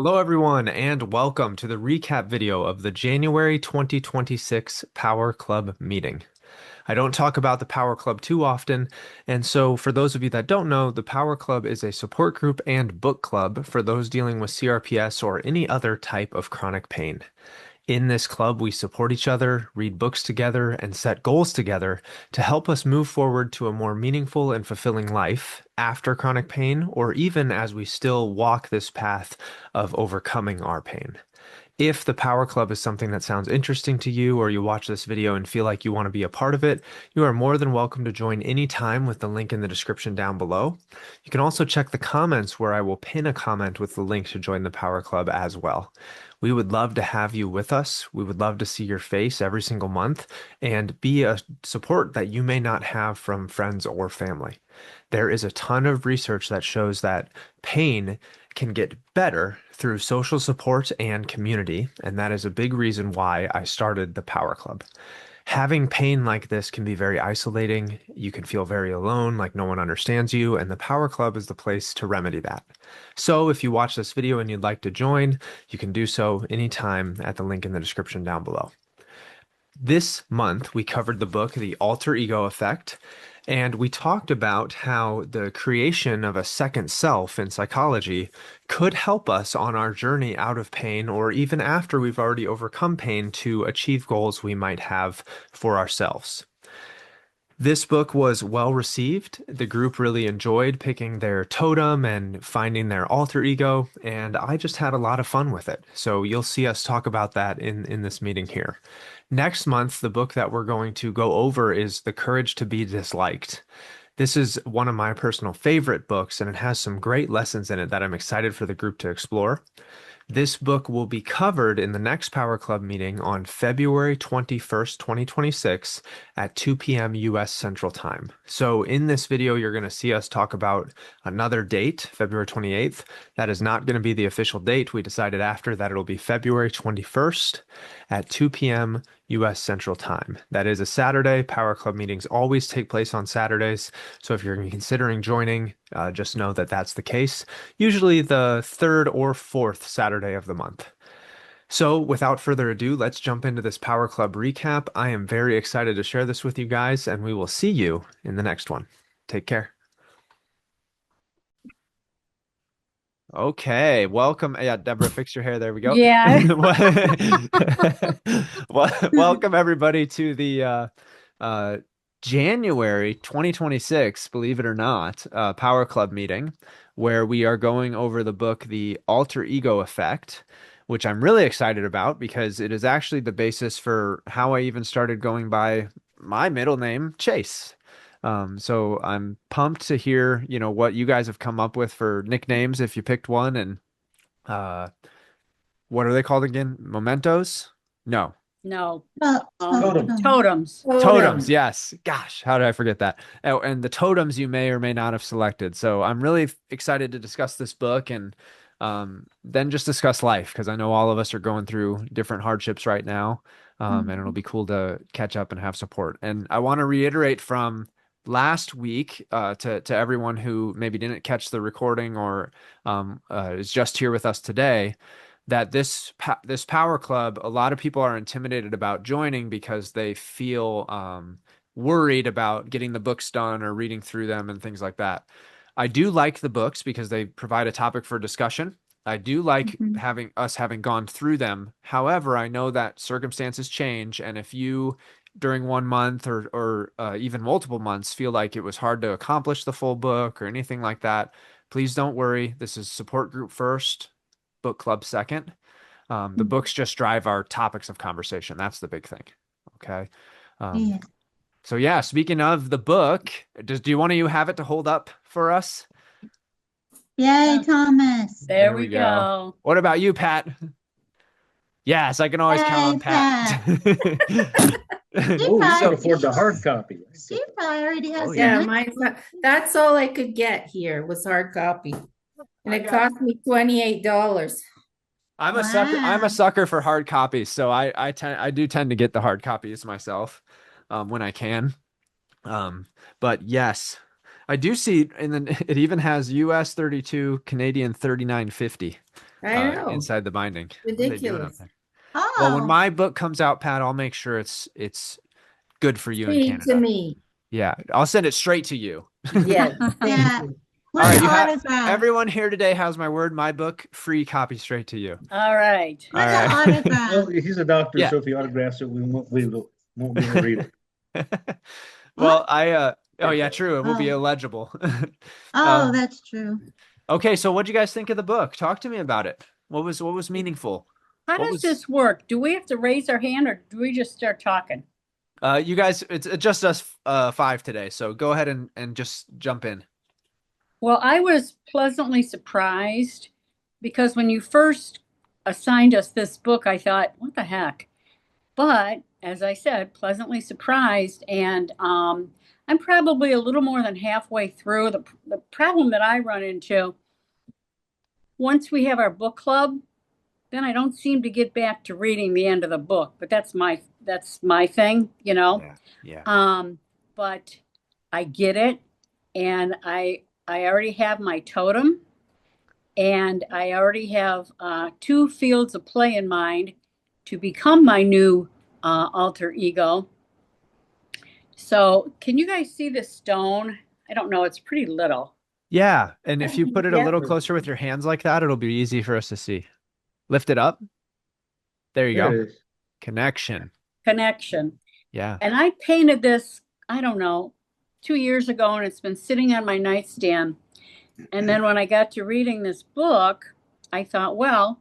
Hello, everyone, and welcome to the recap video of the January 2026 Power Club meeting. I don't talk about the Power Club too often, and so for those of you that don't know, the Power Club is a support group and book club for those dealing with CRPS or any other type of chronic pain. In this club, we support each other, read books together, and set goals together to help us move forward to a more meaningful and fulfilling life after chronic pain, or even as we still walk this path of overcoming our pain. If the Power Club is something that sounds interesting to you, or you watch this video and feel like you want to be a part of it, you are more than welcome to join anytime with the link in the description down below. You can also check the comments where I will pin a comment with the link to join the Power Club as well. We would love to have you with us. We would love to see your face every single month and be a support that you may not have from friends or family. There is a ton of research that shows that pain can get better through social support and community, and that is a big reason why I started the Power Club. Having pain like this can be very isolating. You can feel very alone, like no one understands you, and the Power Club is the place to remedy that. So if you watch this video and you'd like to join, you can do so anytime at the link in the description down below. This month, we covered the book, The Alter Ego Effect, and we talked about how the creation of a second self in psychology could help us on our journey out of pain, or even after we've already overcome pain, to achieve goals we might have for ourselves. This book was well received. The group really enjoyed picking their totem and finding their alter ego, and I just had a lot of fun with it. So you'll see us talk about that in this meeting here. Next month, the book that we're going to go over is The Courage to Be Disliked. This is one of my personal favorite books, and it has some great lessons in it that I'm excited for the group to explore. This book will be covered in the next Power Club meeting on February 21st, 2026 at 2 p.m. US Central Time. So in this video, you're going to see us talk about another date, February 28th. That is not going to be the official date. We decided after that it'll be February 21st at 2 p.m. US Central Time. That is a Saturday. Power Club meetings always take place on Saturdays. So if you're considering joining, just know that that's the case. Usually the third or fourth Saturday of the month. So without further ado, let's jump into this Power Club recap. I am very excited to share this with you guys, and we will see you in the next one. Take care. Okay, welcome. Yeah, Deborah, fix your hair. There we go. Yeah. Welcome everybody to the uh, January 2026, believe it or not, Power Club meeting, where we are going over the book, The Alter Ego Effect, which I'm really excited about because it is actually the basis for how I even started going by my middle name, Chase. So I'm pumped to hear, what you guys have come up with for nicknames if you picked one, and uh, what are they called again? Mementos? No. No. Totem. Totems. Totems, yes. Gosh, how did I forget that? Oh, and the totems you may or may not have selected. So I'm really excited to discuss this book and then just discuss life because I know all of us are going through different hardships right now. And it'll be cool to catch up and have support. And I want to reiterate from last week to everyone who maybe didn't catch the recording or is just here with us today that this Power Club, a lot of people are intimidated about joining because they feel worried about getting the books done or reading through them and things like that. I do like the books because they provide a topic for discussion. I do like having gone through them. However, I know that circumstances change, and if you during 1 month or even multiple months feel like it was hard to accomplish the full book or anything like that, please don't worry. This is support group first, book club second. The books just drive our topics of conversation. That's the big thing. Okay. Yeah. So yeah, speaking of the book, do you want to have it to hold up for us? Yay, Thomas. There we go. What about you, Pat? Yes, I can always count on Pat. Oh, you can afford the hard copy. She probably already has Yeah, one. that's all I could get here was hard copy. And it cost me $28. I'm a sucker. I'm a sucker for hard copies, so I do tend to get the hard copies myself when I can. But yes, I do see, and then it even has US 32, Canadian 39.50. I know. inside the binding. What are they doing up Ridiculous. there? Well, when Oh, my book comes out, Pat, I'll make sure it's good for you in Speak to Canada. me. Yeah, I'll send it straight to you. Yes, thank yeah. you. All right, With you have autograph. everyone here today has my word, my book, free copy straight to you. All right. All With an right. autograph. Well, he's a doctor, Yeah. so if he autographs it, won't be able to read it. Well, oh yeah, true. It will be Oh. illegible. Oh, that's true. Okay, so what do you guys think of the book? Talk to me about it. What was meaningful? How What does was- this work? Do we have to raise our hand or do we just start talking? You guys, it's just us five today, so go ahead and just jump in. Well, I was pleasantly surprised because when you first assigned us this book, I thought, what the heck? But as I said, pleasantly surprised. And I'm probably a little more than halfway through. The problem that I run into, once we have our book club, then I don't seem to get back to reading the end of the book. But that's my thing, you know. Yeah. But I get it, and I already have my totem, and I already have 2 fields of play in mind to become my new alter ego. So, can you guys see this stone? I don't know, it's pretty little. Yeah, and if you put it a Yeah. little closer with your hands like that, it'll be easy for us to see. Lift it up. There you There go. it is. Connection. Connection. Yeah. And I painted this, I don't know, 2 years ago, and it's been sitting on my nightstand. And then when I got to reading this book, I thought, well,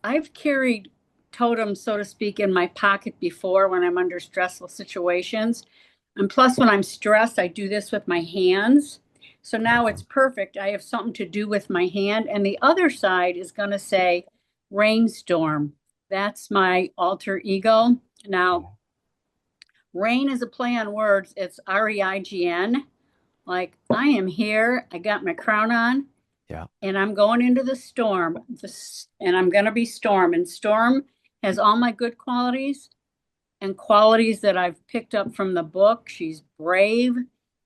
I've carried totems, so to speak, in my pocket before when I'm under stressful situations. And plus, when I'm stressed, I do this with my hands. So now it's perfect. I have something to do with my hand. And the other side is going to say rainstorm. That's my alter ego. Now, rain is a play on words. It's REIGN. Like, I am here. I got my crown on. Yeah. And I'm going into the storm. And I'm going to be Storm. And Storm has all my good qualities and qualities that I've picked up from the book. She's brave.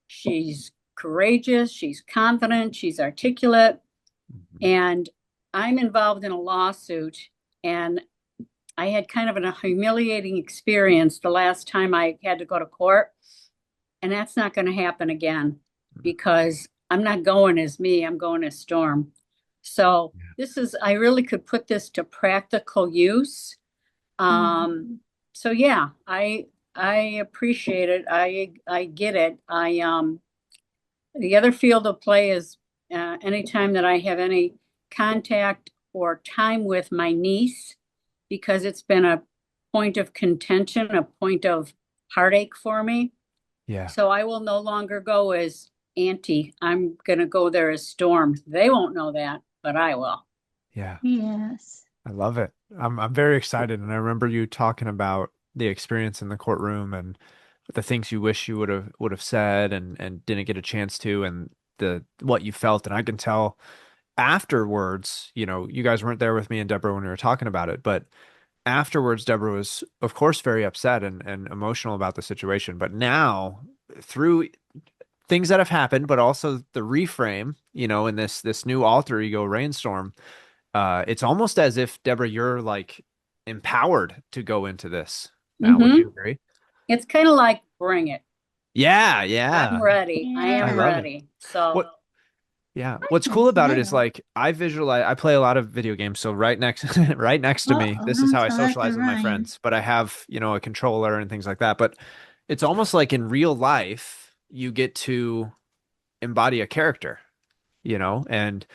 She's courageous. She's confident. She's articulate. And I'm involved in a lawsuit. And I had kind of a humiliating experience the last time I had to go to court. And that's not going to happen again because I'm not going as me, I'm going as Storm. So I really could put this to practical use. So yeah, I appreciate it. I get it. The other field of play is anytime that I have any contact or time with my niece, because it's been a point of contention, a point of heartache for me. Yeah. So I will no longer go as Auntie. I'm going to go there as Storm. They won't know that, but I will. Yeah. Yes. I love it. I'm very excited. And I remember you talking about the experience in the courtroom and the things you wish you would have said and didn't get a chance to, and what you felt. And I can tell afterwards, you guys weren't there with me and Deborah when we were talking about it, but afterwards, Deborah was, of course, very upset and emotional about the situation. But now, through things that have happened, but also the reframe, in this new alter ego rainstorm, it's almost as if, Deborah, you're like empowered to go into this now. Would you agree? It's kind of like bring it. Yeah. I'm ready. I Yeah. I am love it. ready. So Yeah. What's cool about it is Yeah. like I play a lot of video games. So right next to me, this is how I So that's socialize with my Ryan. friends, but I have, a controller and things like that. But it's almost like in real life, you get to embody a character, and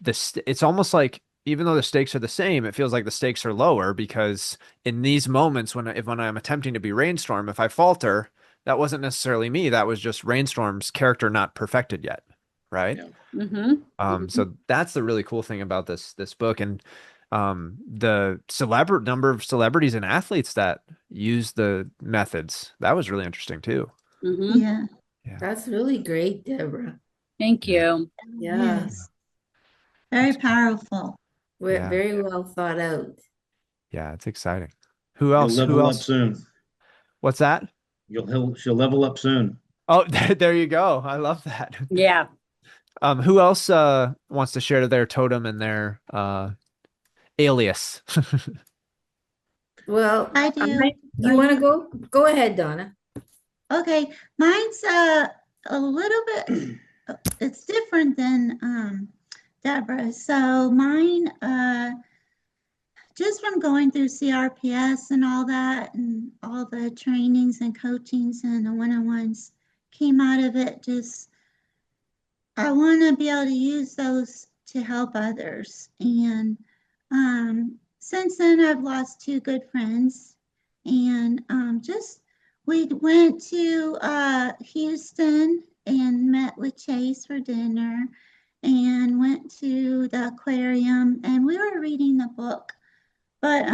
it's almost like, even though the stakes are the same, it feels like the stakes are lower because in these moments when I'm attempting to be Rainstorm, if I falter, that wasn't necessarily me. That was just Rainstorm's character not perfected yet. Right. Yeah. So that's the really cool thing about this book, and the number of celebrities and athletes that use the methods, that was really interesting too. Yeah. That's really great, Deborah. Thank you. Yeah. Yes. Very powerful. Yeah. Very well thought out. Yeah, it's exciting. Who You'll else? level Who up else? soon. What's that? She'll level up soon. Oh, there you go. I love that. Yeah. Who else wants to share their totem and their alias? Well, I do. you want to go? Go ahead, Donna. Okay, mine's a little bit, it's different than Deborah. So mine, just from going through CRPS and all that, and all the trainings and coachings and the one-on-ones came out of it, just I want to be able to use those to help others. And since then, I've lost two good friends, and just we went to Houston and met with Chase for dinner, and went to the aquarium, and we were reading the book. But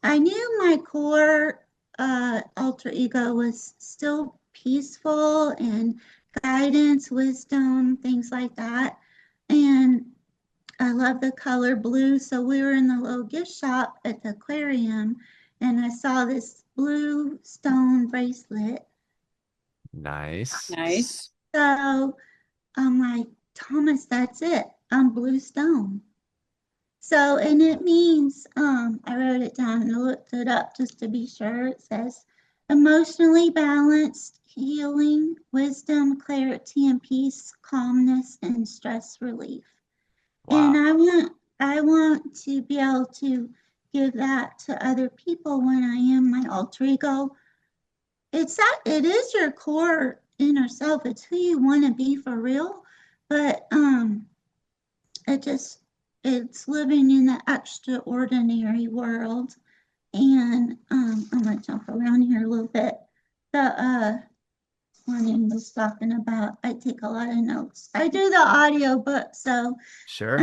I knew my core alter ego was still peaceful and guidance, wisdom, things like that. And I love the color blue. So we were in the little gift shop at the aquarium, and I saw this blue stone bracelet. Nice. Nice. So I'm like, Thomas, that's it. I'm blue stone. So, and it means, I wrote it down and looked it up just to be sure. It says emotionally balanced, healing, wisdom, clarity and peace, calmness, and stress relief. Wow. And I want to be able to give that to other people when I am my alter ego. It is your core inner self. It's who you want to be for real. But it's living in the extraordinary world. And I'm gonna jump around here a little bit. The one was talking about, I take a lot of notes. I do the audio book, so Sure.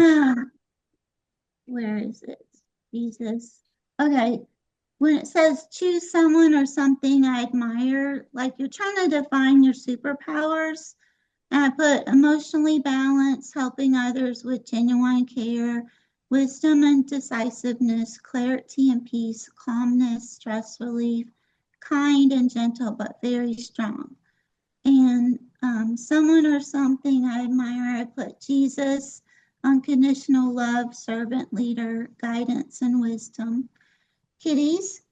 where is it? Jesus. Okay. When it says choose someone or something I admire, like you're trying to define your superpowers. And I put emotionally balanced, helping others with genuine care, wisdom and decisiveness, clarity and peace, calmness, stress relief, kind and gentle, but very strong. And someone or something I admire, I put Jesus, unconditional love, servant leader, guidance and wisdom. Kitties,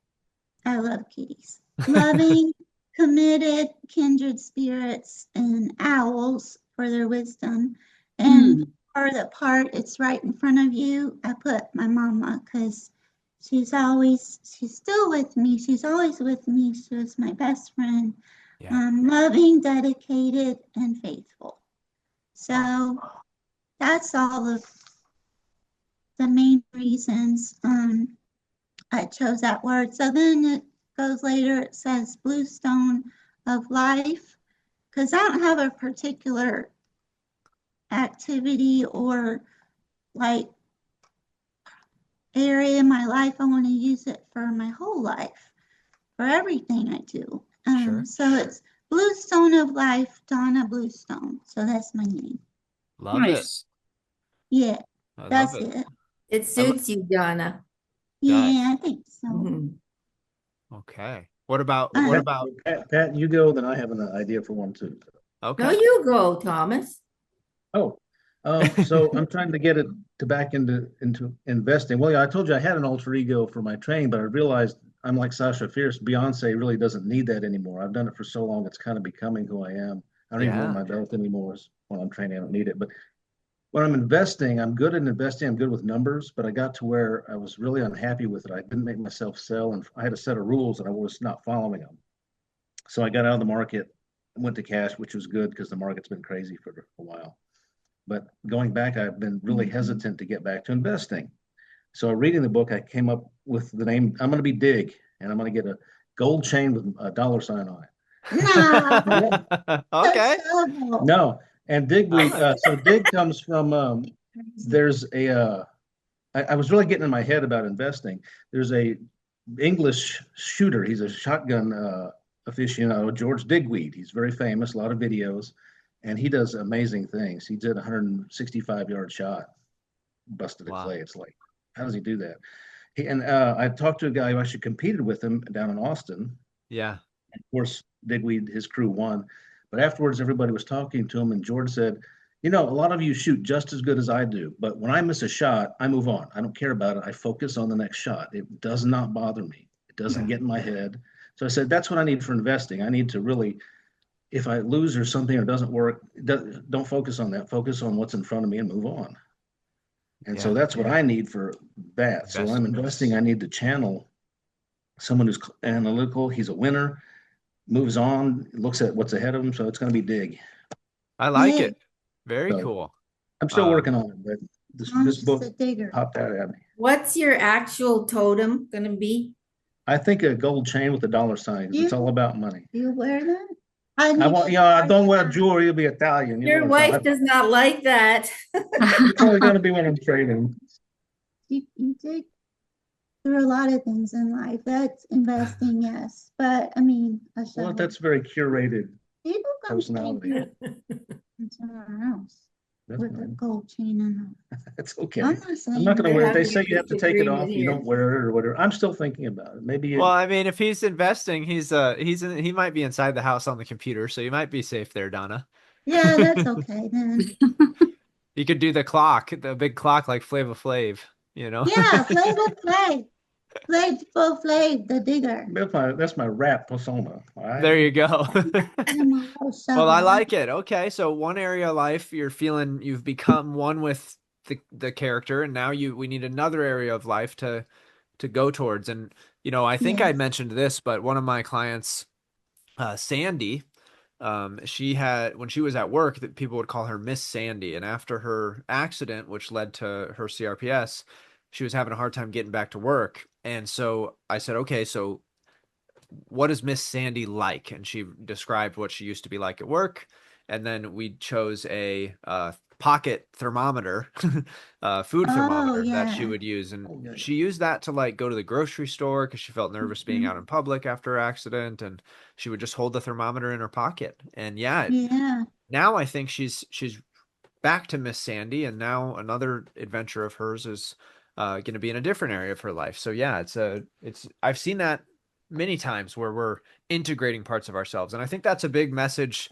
I love kitties. Loving, committed, kindred spirits, and owls for their wisdom. And for the part it's right in front of you, I put my mama, because she's still with me. She's always with me. She was my best friend. Yeah. Loving, dedicated, and faithful. So that's all of the main reasons I chose that word. So then it goes later, it says bluestone of life, because I don't have a particular activity or like area in my life. I want to use it for my whole life, for everything I do. Sure. So it's bluestone of life, Donna Bluestone. So that's my name. Love Nice. Yeah, it. I that's love it. it. It suits you, Donna. Yeah, I think so. Mhm. Okay. What about Pat, you go, then I have an idea for one too. No, okay. you go, Thomas. Oh, so I'm trying to get it back into investing. Well, yeah, I told you I had an alter ego for my training, but I realized I'm like Sasha Fierce. Beyonce really doesn't need that anymore. I've done it for so long; it's kind of becoming who I am. I don't even wear Yeah. my belt anymore. When I'm training, I don't need it. But when I'm investing, I'm good at investing. I'm good with numbers, but I got to where I was really unhappy with it. I didn't make myself sell, and I had a set of rules, and I was not following them. So I got out of the market and went to cash, which was good because the market's been crazy for a while. But going back, I've been really hesitant to get back to investing. So reading the book, I came up with the name. I'm going to be Dig, and I'm going to get a gold chain with a dollar sign on it. No, Okay. No, and Digweed. So Dig comes from. There's a. I was really getting in my head about investing. There's a English shooter. He's a shotgun aficionado, George Digweed. He's very famous. A lot of videos, and he does amazing things. He did a 165-yard shot, busted a Wow. clay. It's like, how does he do that? I talked to a guy who actually competed with him down in Austin. Yeah. Of course, Digweed, his crew won. But afterwards, everybody was talking to him, and George said, You know, a lot of you shoot just as good as I do, but when I miss a shot, I move on. I don't care about it. I focus on the next shot. It does not bother me. It doesn't get in my head. So I said, that's what I need for investing. I need to really, if I lose or something or doesn't work, don't focus on that. Focus on what's in front of me and move on. And so Yeah. that's what I need for that. So when I'm investing, I need to channel someone who's analytical. He's a winner, moves on, looks at what's ahead of him. So it's going to be dig. I like Yeah. it. Very So cool. I'm still working on it, but I'm this just book a digger. popped out at me. What's your actual totem gonna be? I think a gold chain with a dollar sign. It's all about money. You wear that? I I need want, to you know, I try don't wear that. jewelry. You'll be Italian. You know Your what I'm wife does not like that. It's only going to be when I'm trading. You dig through a lot of things in life. That's investing, yes. But I mean, a Well, shovel. that's very curated People come personality. somewhere else That's with a fine. gold chain and That's okay. I'm not I'm saying not going to that. wear it. They having a say you have to take it off. disagreement You here. don't wear it or whatever. I'm still thinking about it. Maybe Well, I mean, if he's investing, he might be inside the house on the computer, so you might be safe there, Donna. Yeah, that's okay then. You could do the clock, the big clock like Flava Flav, you know? Yeah, Flavor Flav. Flav, the digger. that's my rap persona. All right. There you go. I'm a little Well, I shovel. like it. Okay, so one area of life you're feeling you've become one with the character, and now we need another area of life to go towards. And I think I Yes. mentioned this, but one of my clients, Sandy, she had when she was at work that people would call her Miss Sandy, and after her accident, which led to her CRPS, she was having a hard time getting back to work. And so I said, okay, so what is Miss Sandy like? And she described what she used to be like at work. And then we chose a pocket thermometer, food Oh, thermometer that she yeah. would use. And Okay. she used that to like go to the grocery store because she felt nervous being out in public after her accident. And she would just hold the thermometer in her pocket. And yeah, Yeah. now I think she's back to Miss Sandy. And now another adventure of hers is going to be in a different area of her life. So yeah, I've seen that many times where we're integrating parts of ourselves. And I think that's a big message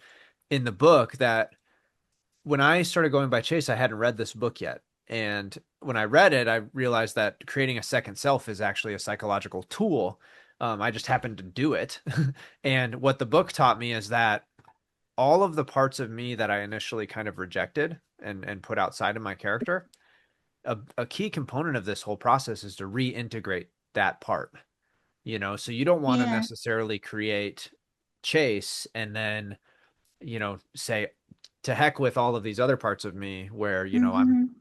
in the book that when I started going by Chase, I hadn't read this book yet. And when I read it, I realized that creating a second self is actually a psychological tool. I just happened to do it. And what the book taught me is that all of the parts of me that I initially kind of rejected and put outside of my character, a key component of this whole process is to reintegrate that part. So you don't want to Yeah. necessarily create Chase and then, say to heck with all of these other parts of me where,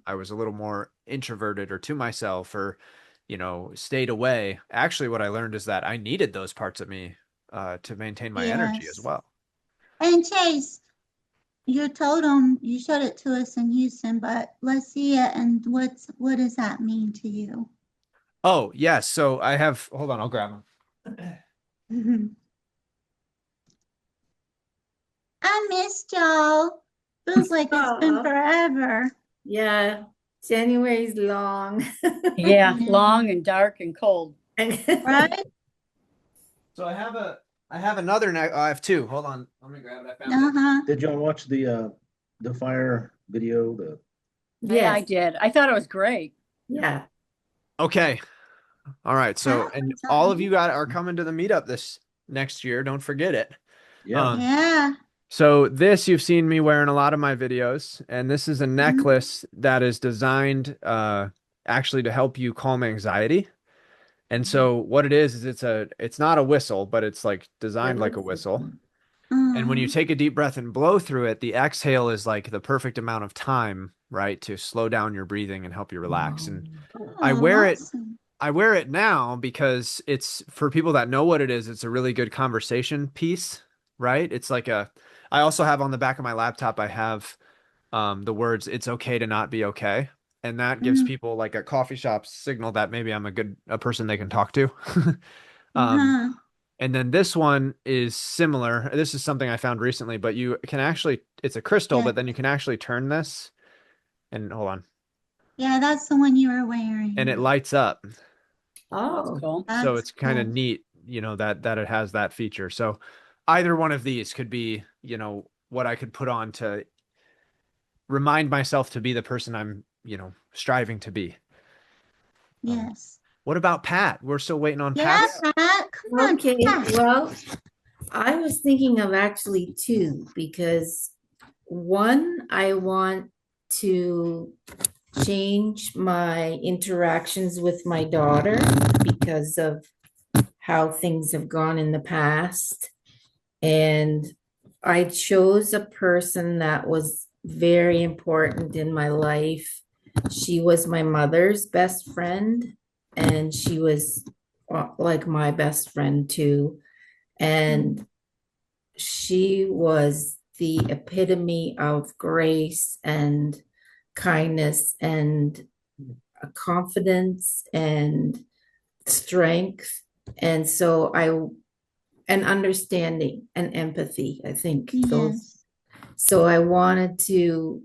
I was a little more introverted or to myself or, stayed away. Actually, what I learned is that I needed those parts of me to maintain my energy as Yes. well. And Chase, your totem, you showed it to us in Houston, but let's see it. And what does that mean to you? Oh, yes. So hold on, I'll grab them. I missed y'all. Feels like it's been Aw. forever. Yeah, January's long. Yeah, Yeah. long and dark and cold. Right? So I have another I have two. Hold on. Let me grab it. I found it. Uh-huh. Did y'all watch the fire video? Yeah, I Yes, did. I thought it was great. yeah. Okay. All right. So, That and one's all on of you are coming to the meetup this next year. Don't forget it. Yeah. Yeah. So this you've seen me wear in a lot of my videos, and this is a necklace that is designed actually to help you calm anxiety. And so what it is it's not a whistle, but it's like designed like a whistle. And when you take a deep breath and blow through it, the exhale is like the perfect amount of time, right, to slow down your breathing and help you relax. And I wear it Awesome. I wear it now because it's for people that know what it is. It's a really good conversation piece, right? It's like I also have on the back of my laptop, I have the words, "It's okay to not be okay." And that gives people like at coffee shops signal that maybe I'm a person they can talk to. Uh-huh. And then this one is similar. This is something I found recently, but you can actually, it's a crystal, Yeah. but then you can actually turn this and hold on, Yeah, that's the one you were wearing. and it lights up. That's Oh, cool. So That's it's kind of cool. neat, that it has that feature. So either one of these could be, what I could put on to remind myself to be the person I'm, striving to be. Yes. What about Pat? We're still waiting on Yeah, Pat. Pat, come on, Okay, Pat. well, I was thinking of actually two because one, I want to change my interactions with my daughter because of how things have gone in the past. And I chose a person that was very important in my life. She was my mother's best friend, and she was like my best friend too. And she was the epitome of grace and kindness and confidence and strength. And so and understanding and empathy, I think those. Yes. So I wanted to,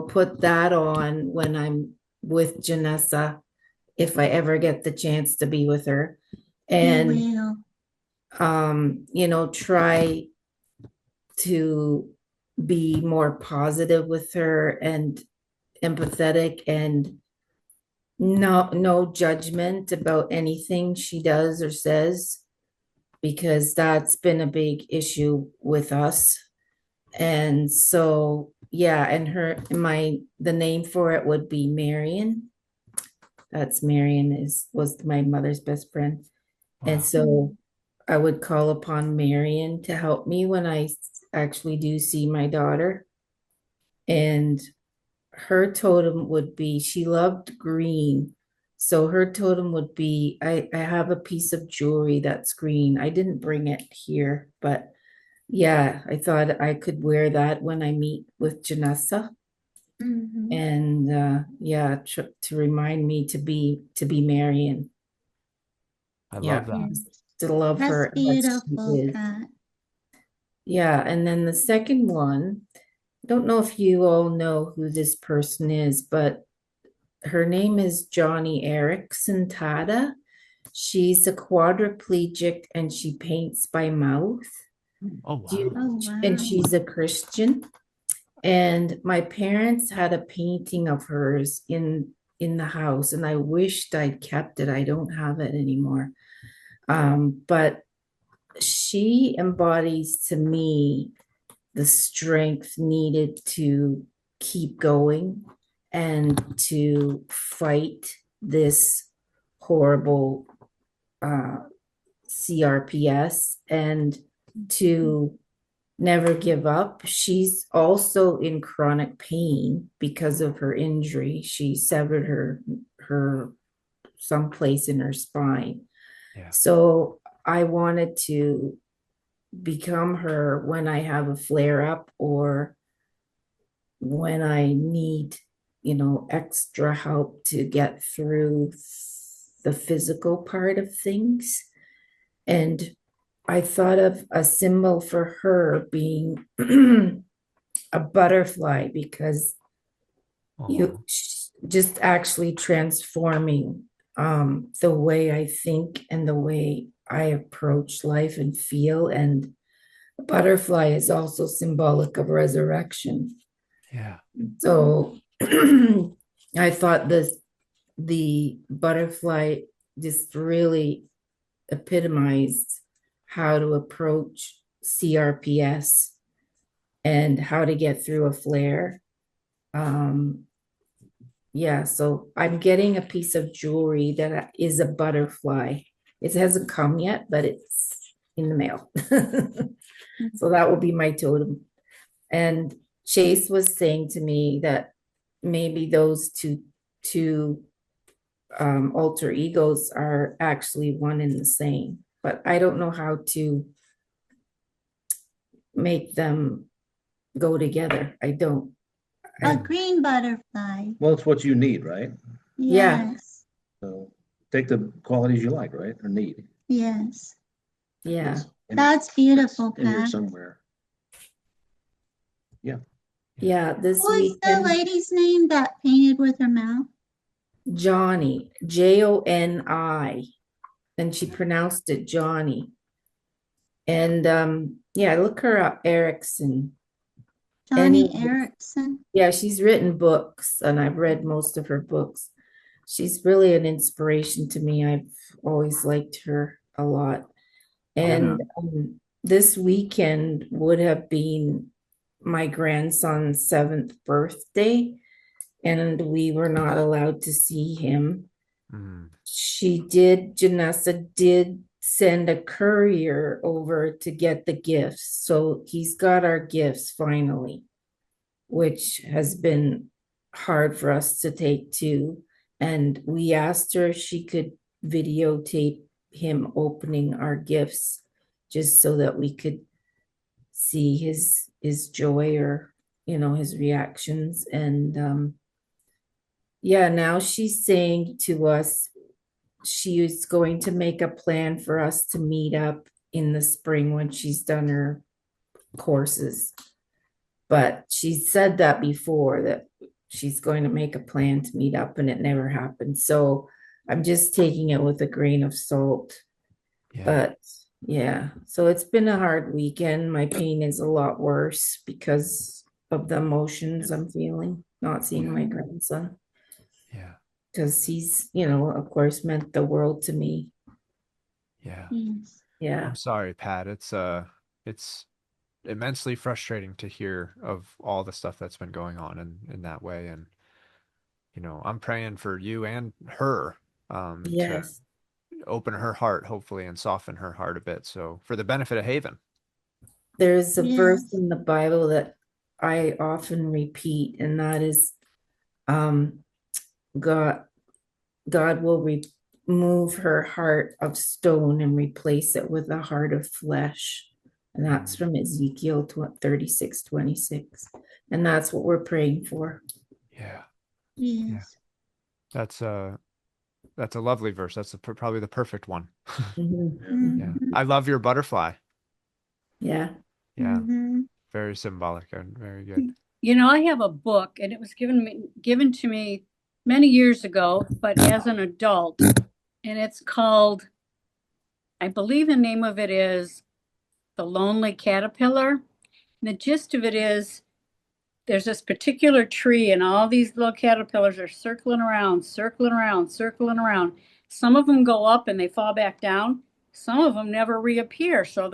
put that on when I'm with Janessa, if I ever get the chance to be with her. You And will. try to be more positive with her and empathetic and no judgment about anything she does or says, because that's been a big issue with us. And so, yeah, and the name for it would be Marion. That's Marion was my mother's best friend. And Wow. so I would call upon Marion to help me when I actually do see my daughter. And her totem would be, she loved green. So her totem would be, I have a piece of jewelry that's green. I didn't bring it here, but yeah, I thought I could wear that when I meet with Janessa. Mhm. And yeah, to remind me to be Marion. I Yeah, love that. Yes. to love That's her as she beautiful, is. Pat. Yeah, and then the second one, I don't know if you all know who this person is, but her name is Johnny Erickson Tada. She's a quadriplegic and she paints by mouth. Oh, wow. Oh, And wow. she's a Christian. And my parents had a painting of hers in the house, and I wished I'd kept it. I don't have it anymore. But she embodies to me the strength needed to keep going and to fight this horrible CRPS and to never give up. She's also in chronic pain because of her injury. She severed her someplace in her spine. Yeah. So I wanted to become her when I have a flare up or when I need, extra help to get through the physical part of things. And I thought of a symbol for her being a butterfly because you just actually transforming the way I think and the way I approach life and feel. And a butterfly is also symbolic of resurrection. Yeah. So I thought the butterfly just really epitomized how to approach CRPS and how to get through a flare. Yeah, so I'm getting a piece of jewelry that is a butterfly. It hasn't come yet, but it's in the mail. So that will be my totem. And Chase was saying to me that maybe those two alter egos are actually one and the same, but I don't know how to make them go together. I don't. A green butterfly. Well, it's what you need, right? Yeah. Yes. So take the qualities you like, right? Or need. Yes. Yeah. It's That's beautiful, in here Pat. somewhere. Yeah. This What was the weekend, lady's name that painted with her mouth? Johnny, Joni, and she pronounced it Johnny. And yeah, look her up, Erickson. Johnny Any- Erickson. Yeah, she's written books and I've read most of her books. She's really an inspiration to me. I've always liked her a lot. And this weekend would have been my grandson's 7th birthday, and we were not allowed to see him. Mm. Janessa did send a courier over to get the gifts. So he's got our gifts finally, which has been hard for us to take too. And we asked her if she could videotape him opening our gifts just so that we could see his joy or his reactions. And yeah, now she's saying to us she is going to make a plan for us to meet up in the spring when she's done her courses. But she said that before, that she's going to make a plan to meet up, and it never happened. So I'm just taking it with a grain of salt. Yeah. But yeah, so it's been a hard weekend. My pain is a lot worse because of the emotions I'm feeling, not seeing my grandson. Yeah. Because he's, of course, meant the world to me. Yeah. Yes. Yeah. I'm sorry, Pat. It's immensely frustrating to hear of all the stuff that's been going on in that way. And, I'm praying for you and her to Yes. open her heart, hopefully, and soften her heart a bit. So for the benefit of Haven. There's a verse Yes. in the Bible that I often repeat, and that is God will remove her heart of stone and replace it with a heart of flesh. And that's from Ezekiel 36:26. And that's what we're praying for. Yeah. Yes. That's a lovely verse. That's probably the perfect one. Mhm. Yeah. Mhm. I love your butterfly. Yeah. Yeah. Mhm. Very symbolic and very good. I have a book, and it was given to me many years ago, but as an adult, and it's called, I believe the name of it is The Lonely Caterpillar. And the gist of it is there's this particular tree, and all these little caterpillars are circling around, circling around, circling around. Some of them go up and they fall back down. Some of them never reappear. So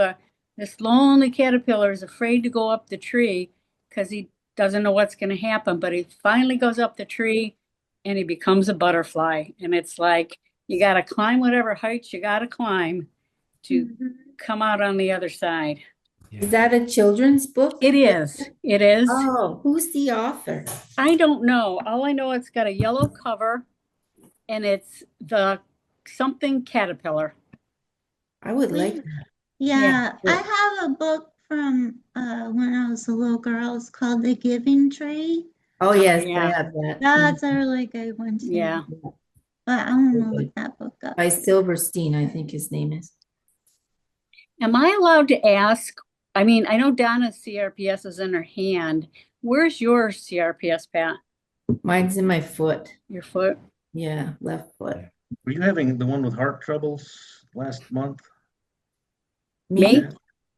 this lonely caterpillar is afraid to go up the tree because he doesn't know what's going to happen. But he finally goes up the tree and he becomes a butterfly. And it's like you got to climb whatever heights you got to climb to Mhm. come out on the other side. Is that a children's book? It is. It is. Oh, who's the author? I don't know. All I know, it's got a yellow cover and it's the something caterpillar. I would like Yeah, Yeah. I have a book from when I was a little girl. It's called The Giving Tree. Oh, yes, yeah. I have that. That's a really good one too. Yeah. But I don't know what that book up. By Silverstein, I think his name is. Am I allowed to ask? I mean, I know Donna's CRPS is in her hand. Where's your CRPS, Pat? Mine's in my foot. Your foot? Yeah, left foot. Were you having the one with heart troubles last month? Me?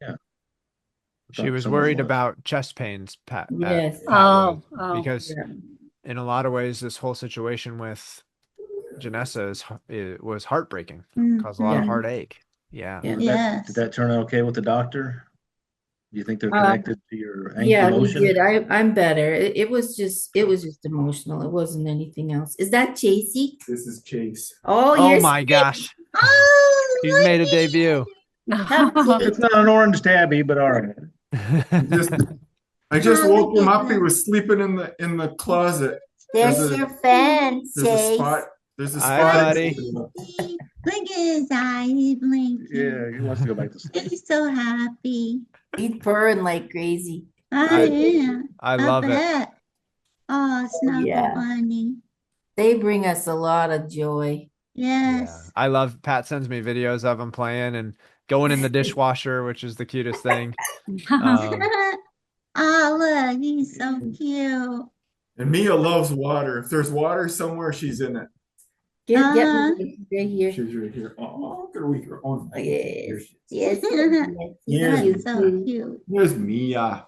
Yeah. She was Someone worried was. about chest pains, Pat. Yes. Pat Oh, was, because Yeah. in a lot of ways, this whole situation with Janessa was heartbreaking. Mhm. Caused a lot of Yeah. heartache. Yeah. Yeah. Yes. Did that turn out okay with the doctor? Do you think they're Um, connected to your Yeah, he emotion? did. I'm better. It was just emotional. It wasn't anything else. Is that Chasey? This is Chase. Oh, Oh you're my gosh. Oh, He's made a debut. It's not an orange tabby, but all right. I just woke him up. He was sleeping in the closet. There's your fan, There's a Chase. spot. There's a Hi, spot. buddy. Look at his eye, he's blinking. Yeah, he wants to go back to sleep. He's so happy. He's purring like crazy. Oh, yeah. I love it. bet. Oh, Snuggle Yeah. Bunny. They bring us a lot of joy. Yes. I love Pat sends me videos of him playing and going in the dishwasher, which is the cutest thing. Oh, look, he's so cute. And Mia loves water. If there's water somewhere, she's in it. Get me right here. She's right here. Oh, look at her. Oh, Yes. here she is. Yes. Yeah. That's so cute. Here's Mia.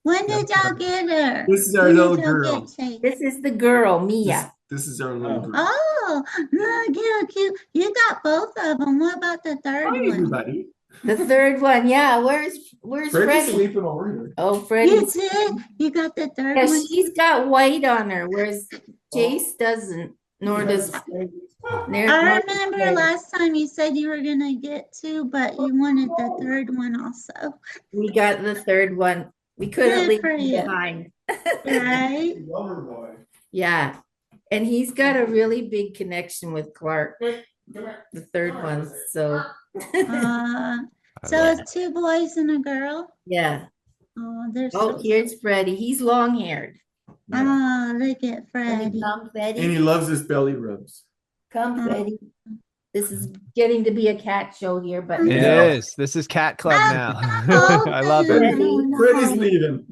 When did y'all get her? This is our When did little y'all girl. get Chase? This is the girl, This, Mia. this is our little girl. Oh, look how cute. You got both of them. What about the third Hi, one? everybody. The third one, yeah. Where's Freddie's Freddie? sleeping over here. Oh, Freddie. You did? You got the third Yeah, one? she's got white on her, whereas Jace doesn't, nor does Freddie. I remember last time you said you were gonna get two, but you wanted the third one also. We got the third one. We couldn't Good leave for him you. behind. Right? Lover boy. Yeah. And he's got a really big connection with Clark, the third one. So, So it's two boys and a girl? yeah. Oh, they're Oh, so here's Freddie. He's long haired. Oh, look at Freddie. Come, And he Freddie. loves his belly rubs. Come, Freddie. This is getting to be a cat show here, but It Yeah. is. This is Cat Club now. Oh, I love it. Freddie. Freddie's leaving.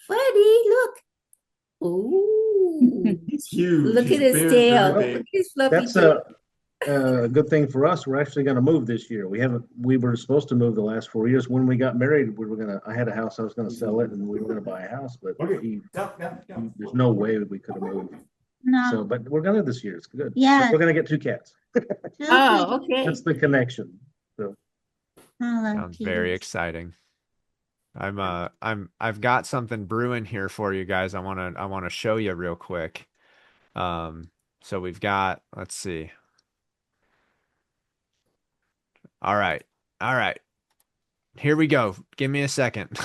Freddie, look. Ooh. He's huge. Look He's at his very, tail. very Look at big. his fluffy That's tail. a good thing for us. We're actually going to move this year. We were supposed to move the last 4 years. When we got married, I had a house, I was going to sell it and we were going to buy a house, but Okay. Yeah. there's no way we could have moved. No. So, but we're going to this year. It's good. Yeah. We're going to get 2 cats. Oh, okay. That's the connection. I love Sounds very kids. exciting. I've got something brewing here for you guys. I wanna show you real quick. So we've got, let's see. All right. Here we go. Give me a second.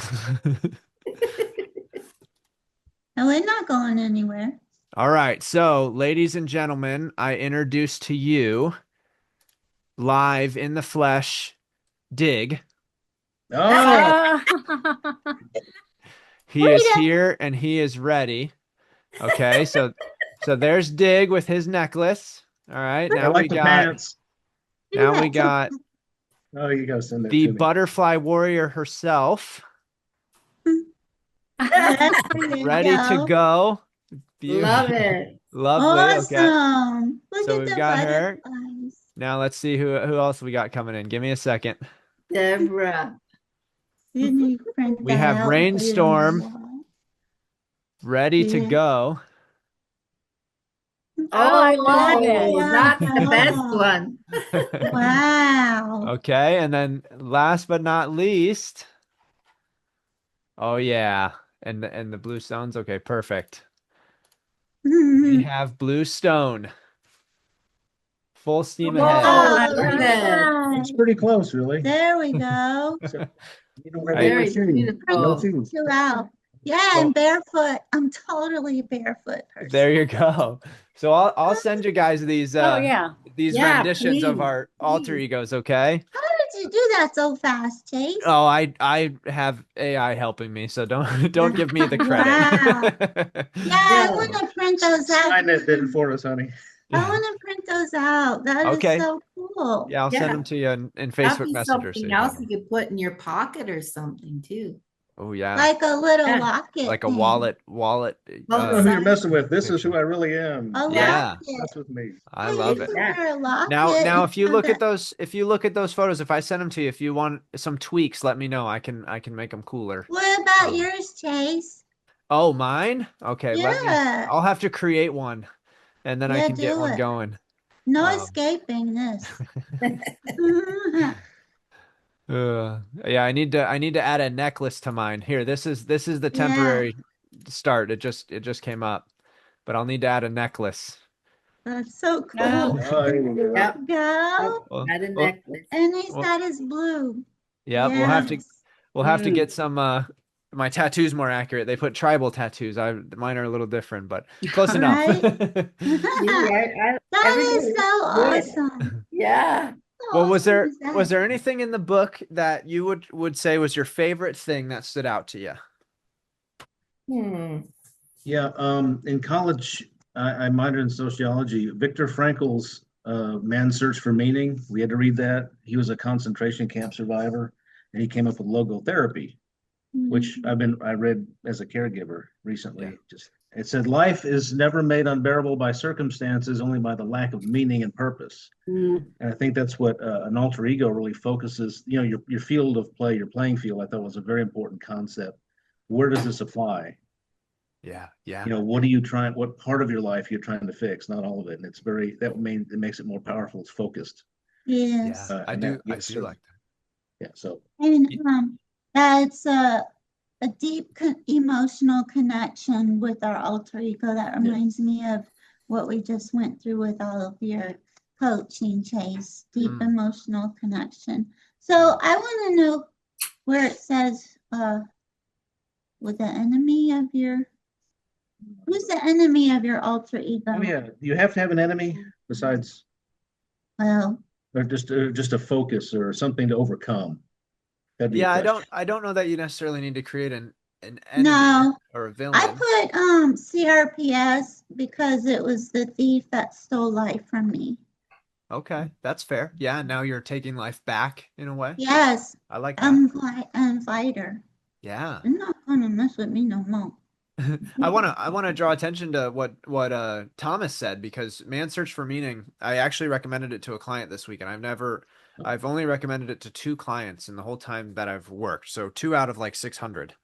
No, we're not going anywhere. All right. So, ladies and gentlemen, I introduce to you live in the flesh, Dig. Oh, He is here and he is ready. Okay, so there's Dig with his necklace. All right, I now like we the got pants. now we got Oh, you got to send that the to me. butterfly warrior herself, That's where you ready to go. Love it. Lovely. Okay. Awesome. Look So at we've the got her. butterflies. Now let's see who else we got coming in. Give me a second. Deborah. You need to print We that have out and put it on the Rainstorm. wall. Ready to Yeah. go. Oh, I love it. that's the best one. Wow. Okay, and then last but not least, oh yeah, and the blue stones. Okay, perfect. We have Blue Stone. Full steam Oh, ahead. I All love it. right. It's pretty close, really. There we go. You don't wear Very no shoes. beautiful. No shoes. Chill out. Yeah, and barefoot. I'm totally a barefoot person. There you go. So I'll send you guys these Oh, yeah. Yeah, renditions of please, our alter please. egos, okay? How did you do that so fast, Chase? Oh, I have AI helping me, so don't give me the credit. Yeah, I want to print those out. Sign that did it for us, honey. I want to print those out. That is Okay. so cool. Yeah, I'll Yeah. send them to you in That'd Facebook be Messenger. So something you have else them. you could put in your pocket or something too. Oh yeah, Like a little Yeah. locket. like a thing. wallet. Oh, I don't know who you're messing with. This is who I really am. A Yeah. locket. That's with me. I Oh, you love it. can Yeah. wear a locket Now, if you and look have at those, photos, if I send them to you, if you want some tweaks, let me know. I can make them cooler. What about Um, yours, Chase? Oh, mine? Okay, Yeah. I'll have to create one, and then I Yeah, can get do one it. going. No Um, escaping this. Yeah, I need to add a necklace to mine. Here, this is the temporary start. It just came up, but I'll need to add a necklace. That's so cool. No. Oh, there you go. Yep. Go. Well, Got a well, necklace. And he's Well- got his blue. yeah, we'll have to Mm. get some my tattoos more accurate. They put tribal tattoos. Mine are a little different, but close enough. Right? Yeah, That is everybody so did. awesome. yeah. Well, was Awesome there is that? anything in the book that you would say was your favorite thing that stood out to you? Yeah, in college, I minored in sociology. Viktor Frankl's Man's Search for Meaning, we had to read that. He was a concentration camp survivor, and he came up with logotherapy, which I read as a caregiver recently. Yeah. It said, life is never made unbearable by circumstances, only by the lack of meaning and purpose. Mm. And I think that's what an alter ego really focuses, your field of play, your playing field, I thought was a very important concept. where does this apply? Yeah, yeah. What are you trying, what part of your life you're trying to fix, not all of it. And it's very, it makes it more powerful. It's focused. Yes. I And do that gets like yeah. So And that. that's a deep emotional connection with our alter ego. That reminds me of what we just went through with all of your coaching, Chase. Deep emotional connection. So I want to know where it says with the enemy of your, who's the enemy of your alter ego? oh yeah, you have to have an enemy besides, Well, or just a focus or something to overcome. That'd be a Yeah, question. I don't know that you necessarily need to create an enemy no, or a I villain. put CRPS because it was the thief that stole life from me. Okay, that's fair. Yeah, now you're taking life back in a way. Yes, I like that. I'm fighter. Yeah. You're not gonna mess with me no more. I wanna draw attention to what Thomas said, because Man's Search for Meaning, I actually recommended it to a client this week, and I've only recommended it to 2 clients in the whole time that I've worked. So 2 out of like 600.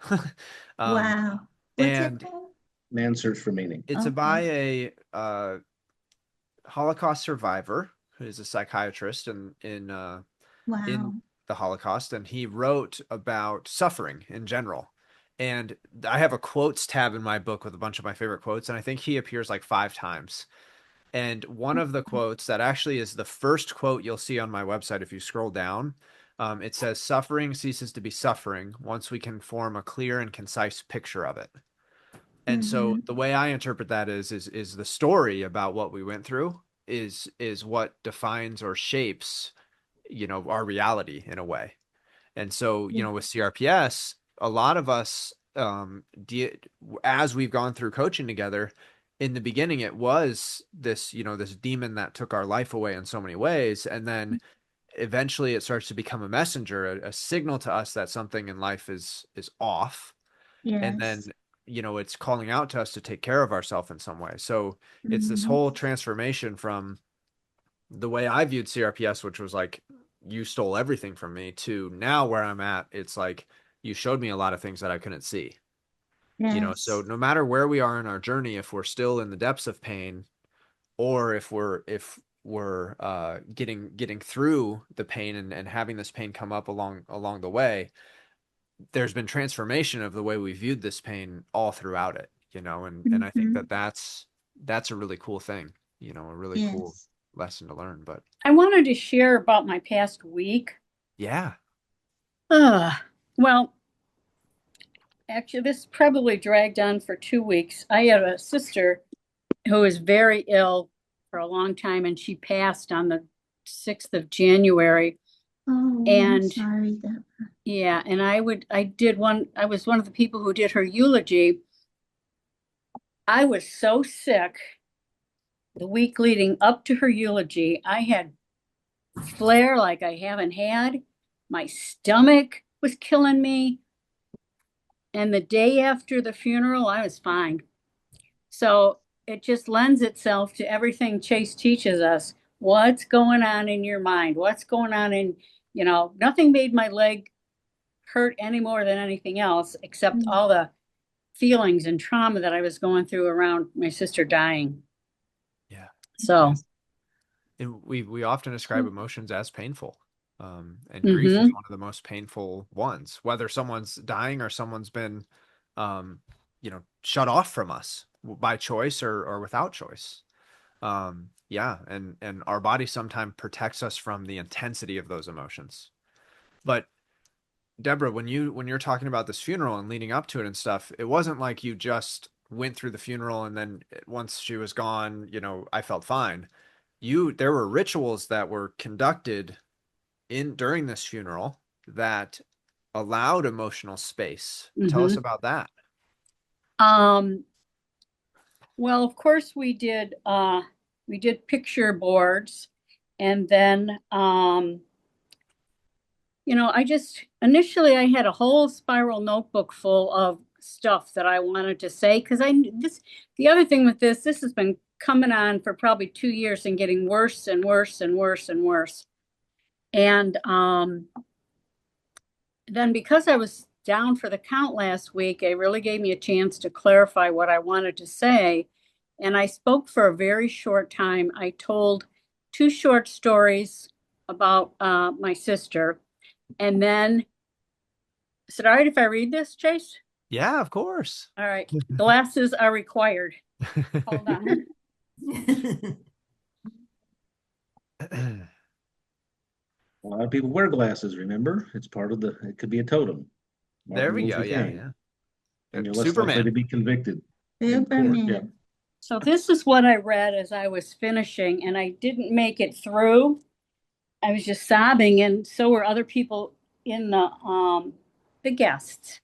Wow. What's it And called? Man's Search for Meaning. it's by a Holocaust survivor who is a psychiatrist in Wow. the Holocaust, and he wrote about suffering in general. And I have a quotes tab in my book with a bunch of my favorite quotes, and I think he appears like 5 times. And one of the quotes that actually is the first quote you'll see on my website if you scroll down, it says, "Suffering ceases to be suffering once we can form a clear and concise picture of it." And so the way I interpret that is the story about what we went through is what defines or shapes, our reality in a way. And so, with CRPS, a lot of us, as we've gone through coaching together, in the beginning, it was this, this demon that took our life away in so many ways. And then eventually it starts to become a messenger, a signal to us that something in life is off. And then, Yes. it's calling out to us to take care of ourselves in some way. So it's this Mhm. whole transformation from the way I viewed CRPS, which was like, you stole everything from me, to now where I'm at, it's like, you showed me a lot of things that I couldn't see. So Yes. no matter where we are in our journey, if we're still in the depths of pain, or if we're getting through the pain and having this pain come up along the way, there's been transformation of the way we viewed this pain all throughout it, and I think Mhm. that's a really cool thing, a really cool Yes. lesson to learn. But I wanted to share about my past week. yeah. Well, actually, this probably dragged on for 2 weeks. I had a sister who was very ill for a long time, and she passed on the 6th of January. Oh, I'm And sorry, Deborah. yeah, and I was one of the people who did her eulogy. I was so sick the week leading up to her eulogy. I had flare like I haven't had. My stomach was killing me. And the day after the funeral, I was fine. So it just lends itself to everything Chase teaches us. What's going on in your mind? What's going on nothing made my leg hurt any more than anything else, except all the feelings and trauma that I was going through around my sister dying. Yeah. So, And we often describe emotions as painful. And grief is mhm. one of the most painful ones, whether someone's dying or someone's been, shut off from us by choice or without choice. Yeah. And our body sometimes protects us from the intensity of those emotions. But Deborah, when you're talking about this funeral and leading up to it and stuff, it wasn't like you just went through the funeral and then once she was gone, I felt fine. There were rituals that were conducted during this funeral that allowed emotional space. Tell us Mhm. about that. Well, of course we did picture boards, and then I just initially I had a whole spiral notebook full of stuff that I wanted to say, because the other thing with this has been coming on for probably 2 years and getting worse and worse and worse and worse. And then because I was down for the count last week, it really gave me a chance to clarify what I wanted to say. And I spoke for a very short time. I told 2 short stories about my sister. And then, is it all right if I read this, Chase? Yeah, of course. All right. Glasses are required. Hold on. A lot of people wear glasses, remember? It's part of it could be a totem. There Martin we go. Luther Yeah, King. yeah. And you're less likely to be convicted in court. Superman. Yeah. So this is what I read as I was finishing, and I didn't make it through. I was just sobbing, and so were other people in the guests.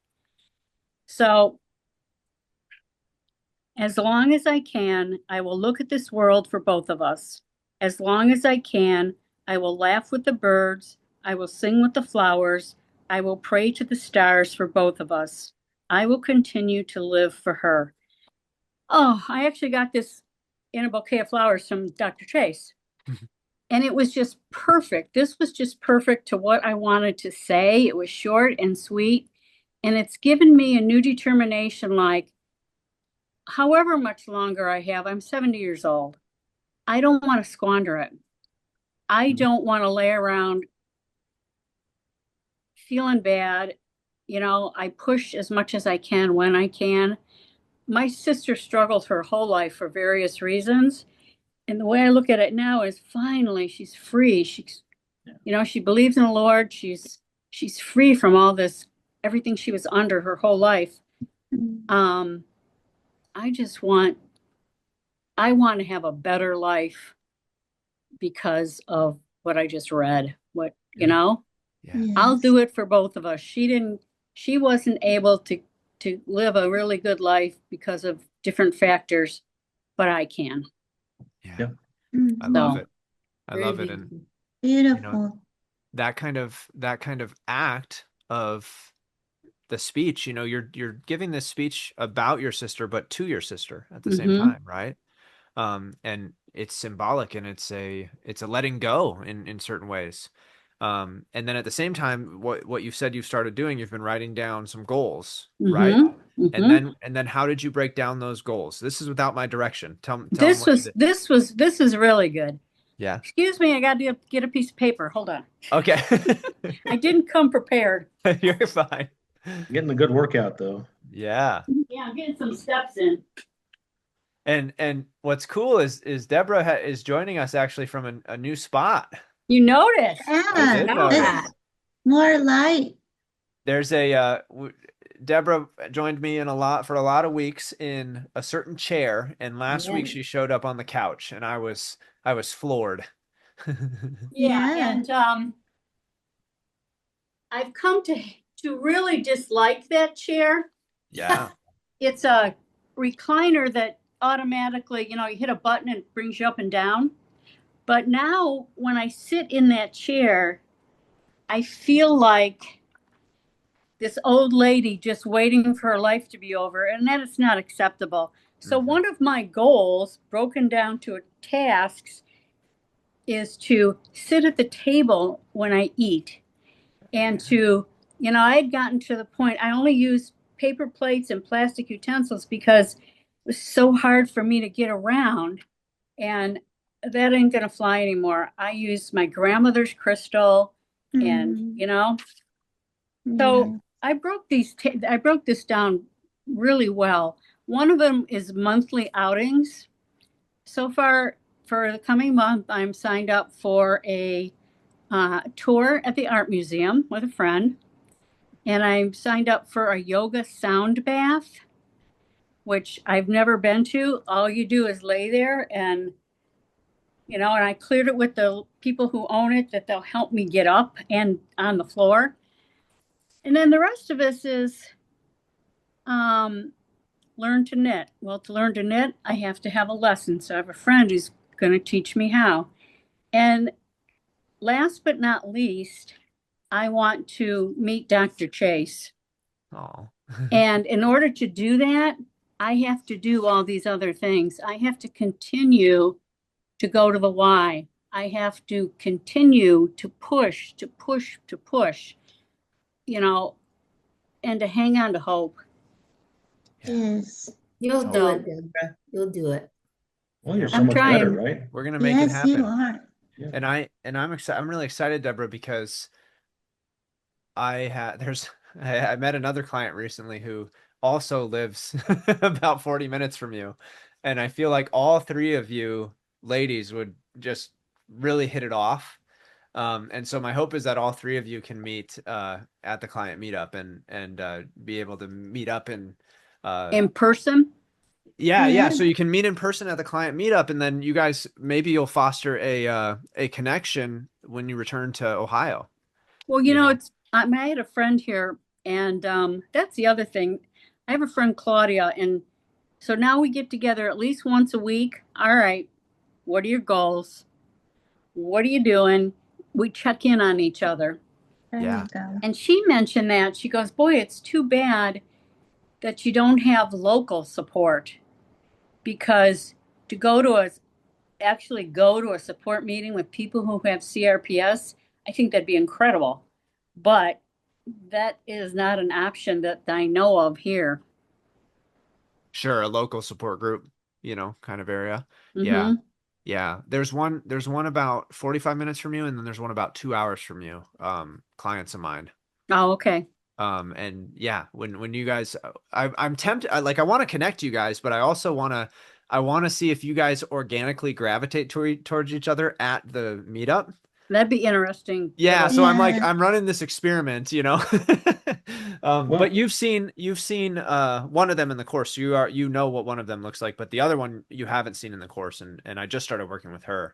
So, as long as I can, I will look at this world for both of us. As long as I can, I will laugh with the birds. I will sing with the flowers. I will pray to the stars for both of us. I will continue to live for her. Oh, I actually got this in a bouquet of flowers from Dr. Chase. And it was just perfect. This was just perfect to what I wanted to say. It was short and sweet. And it's given me a new determination, like, however much longer I have, I'm 70 years old. I don't want to squander it. I don't want to lay around feeling bad. You know, I push as much as I can when I can. My sister struggled her whole life for various reasons. And the way I look at it now is finally she's free. She's, you know, she believes in the Lord. She's free from all this, everything she was under her whole life. I want to have a better life because of what I just read. What, you know, Yeah. I'll do it for both of us. She wasn't able to live a really good life because of different factors, but I can. Yeah. Mm. I love So, it. I Very love it. And beautiful. Beautiful. that kind of act of the speech, you know, you're giving this speech about your sister, but to your sister at the same time, right? And it's symbolic, and it's a letting go in certain ways. And then at the same time, what you've said you've started doing, you've been writing down some goals, right? And then how did you break down those goals? This is without my direction. Tell them what you did. This is really good. Yeah. Excuse me, I got to get a piece of paper. Hold on. Okay. I didn't come prepared. You're fine. Getting a good workout though. Yeah. Yeah, I'm getting some steps in. And what's cool is Deborah is joining us actually from a new spot. You noticed. I did Yeah, notice. it's more light. There's Deborah joined me for a lot of weeks in a certain chair, and last week she showed up on the couch, and I was floored. Yeah. And I've come to really dislike that chair. Yeah. It's a recliner that automatically, you know, you hit a button and it brings you up and down. But now when I sit in that chair, I feel like this old lady just waiting for her life to be over, and that is not acceptable. So one of my goals, broken down to tasks, is to sit at the table when I eat, and to, you know, I had gotten to the point I only use paper plates and plastic utensils because it was so hard for me to get around, and that ain't gonna fly anymore. I use my grandmother's crystal, and you know, so I broke this down really well. One of them is monthly outings. So far, for the coming month, I'm signed up for a tour at the art museum with a friend, and I'm signed up for a yoga sound bath, which I've never been to. All you do is lay there, and you know, and I cleared it with the people who own it that they'll help me get up and on the floor. And then the rest of us is learn to knit. Well, to learn to knit, I have to have a lesson. So I have a friend who's going to teach me how. And last but not least, I want to meet Dr. Chase. Oh. And in order to do that, I have to do all these other things. I have to continue to go to the Y. I have to continue to push. You know, and to hang on to hope. Yes. You'll do So it, Deborah. You'll do it. Well, you're so I'm much better, trying. right? We're gonna make it Yes, you happen. are. Yeah. And I'm excited. I'm really excited, Deborah, because I had there's I met another client recently who also lives about 40 minutes from you. And I feel like all three of you ladies would just really hit it off. And so my hope is that all three of you can meet at the client meetup and be able to meet up and In person? yeah, Yeah. so you can meet in person at the client meetup, and then you guys maybe you'll foster a connection when you return to Ohio. Well, You know. it's I had a friend here, and that's the other thing. I have a friend, Claudia, and so now we get together at least once a week. All right, what are your goals? What are you doing? We check in on each other. There Yeah. you go. And she mentioned that. She goes, boy, it's too bad that you don't have local support, because to actually go to a support meeting with people who have CRPS, I think that'd be incredible. But that is not an option that I know of here. Sure, a local support group, kind of area. Yeah. Mm-hmm. Yeah. There's one about 45 minutes from you, and then there's one about 2 hours from you, clients of mine. Oh, okay. And yeah, when you guys, I'm tempted, I want to connect you guys, but I want to see if you guys organically gravitate towards each other at the meetup. That'd be interesting. Yeah, so Yeah. I'm running this experiment, Well, but you've seen one of them in the course. You know what one of them looks like, but the other one you haven't seen in the course, and I just started working with her.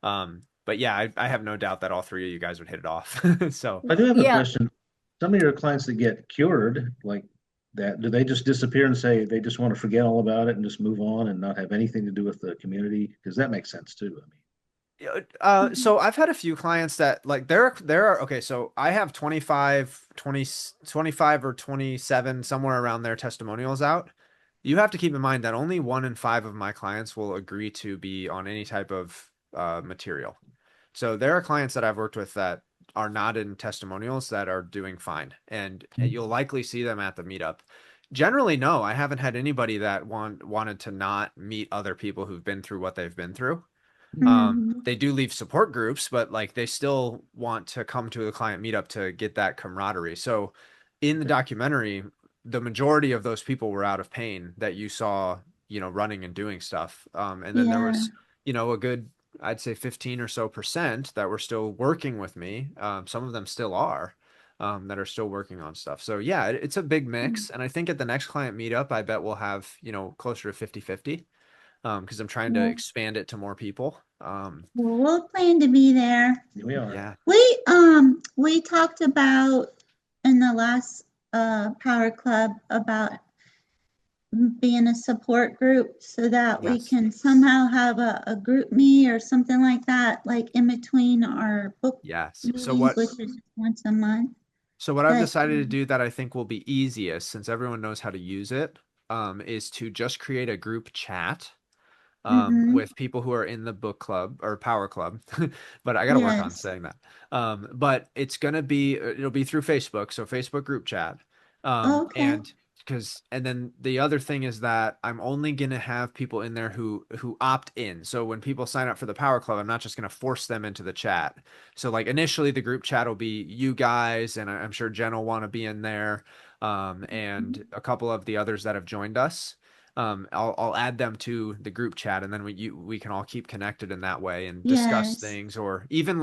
But yeah, I have no doubt that all three of you guys would hit it off. So I do have a Yeah. question. Some of your clients that get cured like that, do they just disappear and say they just want to forget all about it and just move on and not have anything to do with the community? Because that makes sense too. So I've had a few clients that there are okay, so I have 25 or 27 somewhere around there testimonials out. You have to keep in mind that only 1 in 5 of my clients will agree to be on any type of material. So there are clients that I've worked with that are not in testimonials that are doing fine, and you'll likely see them at the meetup. Generally, no, I haven't had anybody that wanted to not meet other people who've been through what they've been through. Mhm. They do leave support groups, but like they still want to come to the client meetup to get that camaraderie. So in the documentary, the majority of those people were out of pain that you saw, running and doing stuff. And then there Yeah. was, a good, I'd say 15 or so percent that were still working with me. Some of them still are, that are still working on stuff. So yeah, it's a big mix. And I think at the next client meetup, I bet we'll have, closer to 50-50. Because I'm trying to Yeah. expand it to more people. Well, we'll plan to be there. Here we are. Yeah, We talked about in the last Power Club about being a support group so that we Yes. can somehow have a group me or something like that, like in between our book yes. meetings, which is once a month. So what I've But decided to do that I think will be easiest, since everyone knows how to use it, is to just create a group chat mhm. with people who are in the book club or power club, but I got to work on Yes. saying that. But it'll be through Facebook, so Facebook group chat. Okay. And then the other thing is that I'm only going to have people in there who opt in. So when people sign up for the power club, I'm not just going to force them into the chat. So like initially the group chat will be you guys, and I'm sure Jen will want to be in there, and a couple of the others that have joined us. I'll add them to the group chat, and then we can all keep connected in that way and discuss Yes. things, or even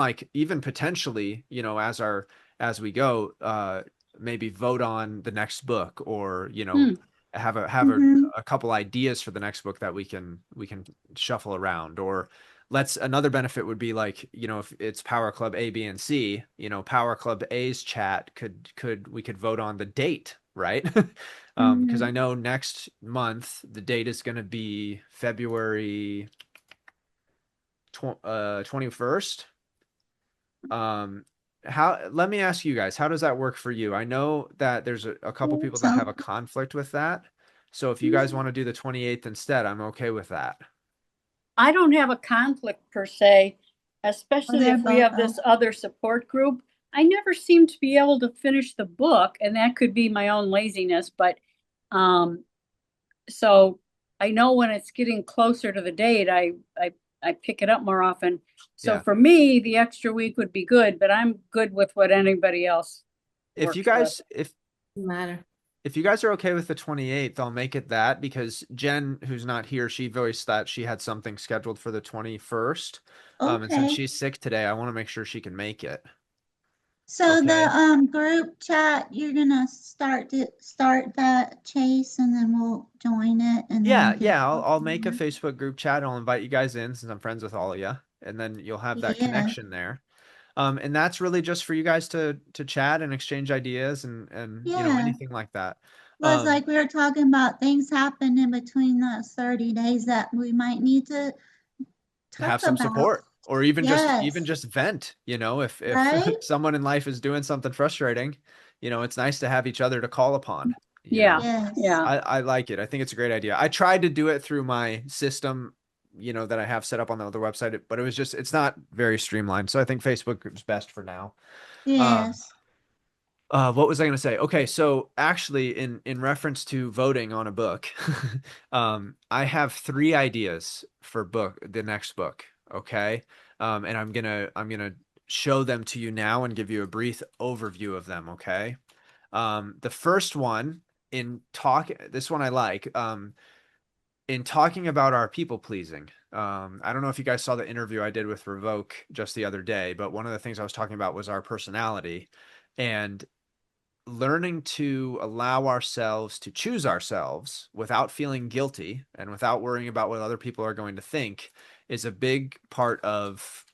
potentially, as we go, maybe vote on the next book, or have Mhm. a couple ideas for the next book that we can shuffle around. Or another benefit would be like, if it's Power Club A, B, and C, Power Club A's chat we could vote on the date, right? Because I know next month the date is going to be February 21st. Let me ask you guys, how does that work for you? I know that there's a couple people that have a conflict with that. So if you guys want to do the 28th instead, I'm okay with that. I don't have a conflict per se, especially they're if we have both this other support group. I never seem to be able to finish the book, and that could be my own laziness, but so I know when it's getting closer to the date, I pick it up more often. So Yeah. for me, the extra week would be good, but I'm good with what anybody else If you works with. guys, Doesn't matter. if you guys are okay with the 28th, I'll make it that, because Jen, who's not here, she voiced that she had something scheduled for the 21st. And since Okay. she's sick today, I want to make sure she can make it. So Okay. the group chat, you're gonna start that, Chase, and then we'll join it, and then Yeah, we can yeah, go I'll from make a there. Facebook group chat. I'll invite you guys in since I'm friends with all of you, and then you'll have that Yeah, connection there. And that's really just for you guys to chat and exchange ideas and you know, yeah. anything like that. Was like we were talking about things happen in between those 30 days that we might need to talk Have some about. support, or even Yes, just vent, you know, if right? someone in life is doing something frustrating, you know, it's nice to have each other to call upon, you Yeah. know. Yes. Yeah. I like it. I think it's a great idea. I tried to do it through my system, you know, that I have set up on the other website, but it's not very streamlined. So I think Facebook group's best for now. Um, Yes. what was I going to say? Okay, so actually, in reference to voting on a book, I have 3 ideas for the next book. Okay, and I'm gonna show them to you now and give you a brief overview of them. Okay, the first one this one I like. In talking about our people pleasing. I don't know if you guys saw the interview I did with Revoke just the other day, but one of the things I was talking about was our personality and learning to allow ourselves to choose ourselves without feeling guilty and without worrying about what other people are going to think is a big part of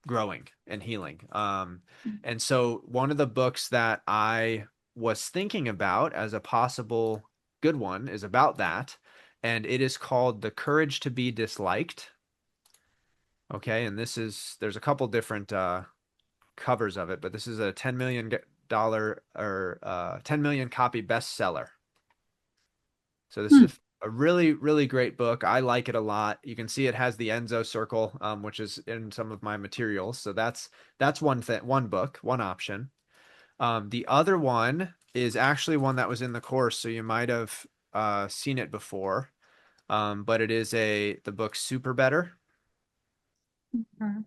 growing and healing. And so one of the books that I was thinking about as a possible good one is about that. And it is called The Courage to Be Disliked. Okay. And there's a couple different covers of it, but this is a $10 million or 10 million copy bestseller. So this is a really, really great book. I like it a lot. You can see it has the Enzo circle, which is in some of my materials. So that's one thing, one book, one option. The other one is actually one that was in the course, so you might have seen it before. But it is the book Super Better. Mhm.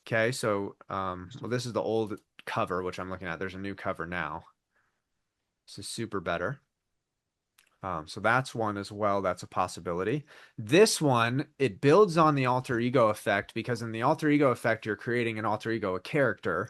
Okay, so well, this is the old cover, which I'm looking at. There's a new cover now. This is Super Better. So that's one as well. That's a possibility. This one, it builds on the alter ego effect, because in the alter ego effect, you're creating an alter ego, a character.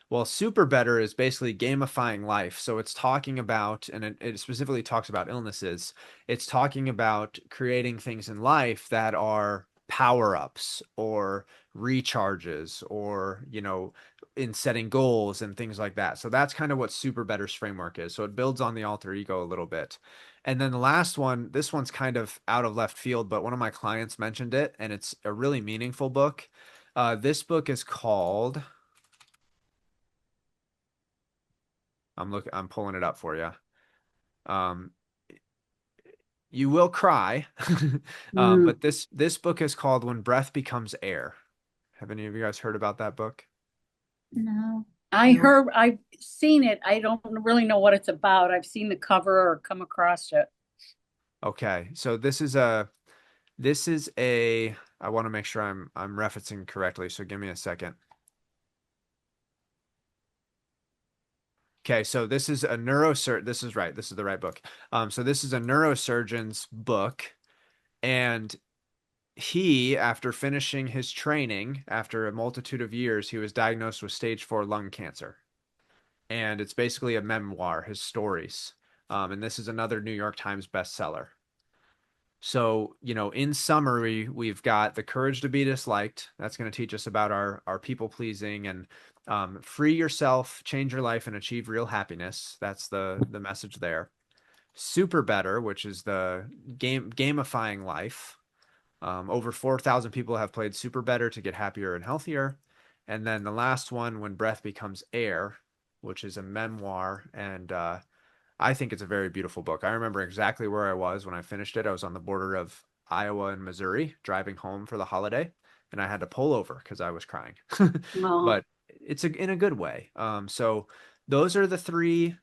Well, Super Better is basically gamifying life. So it's talking about, and it specifically talks about illnesses. It's talking about creating things in life that are power-ups or recharges, or, you know, in setting goals and things like that. So that's kind of what Super Better's framework is. So it builds on the alter ego a little bit. And then the last one, this one's kind of out of left field, but one of my clients mentioned it, and it's a really meaningful book. This book is called, I'm pulling it up for you. Um, you will cry. But this book is called When Breath Becomes Air. Have any of you guys heard about that book? No. I've seen it. I don't really know what it's about. I've seen the cover or come across it. Okay, so this is a I want to make sure I'm referencing correctly, so give me a second. Okay, so this is a neurosurgeon. This is right. This is the right book. So this is a neurosurgeon's book, and he, after finishing his training, after a multitude of years, he was diagnosed with stage 4 lung cancer. And it's basically a memoir, his stories. And this is another New York Times bestseller. So, you know, in summary, we've got The Courage to Be Disliked. That's going to teach us about our people pleasing and free yourself, change your life, and achieve real happiness. That's the message there. Super Better, which is the gamifying life. Over 4,000 people have played Super Better to get happier and healthier. And then the last one, When Breath Becomes Air, which is a memoir. And I think it's a very beautiful book. I remember exactly where I was when I finished it. I was on the border of Iowa and Missouri, driving home for the holiday, and I had to pull over because I was crying. Oh. But it's in a good way. So those are the three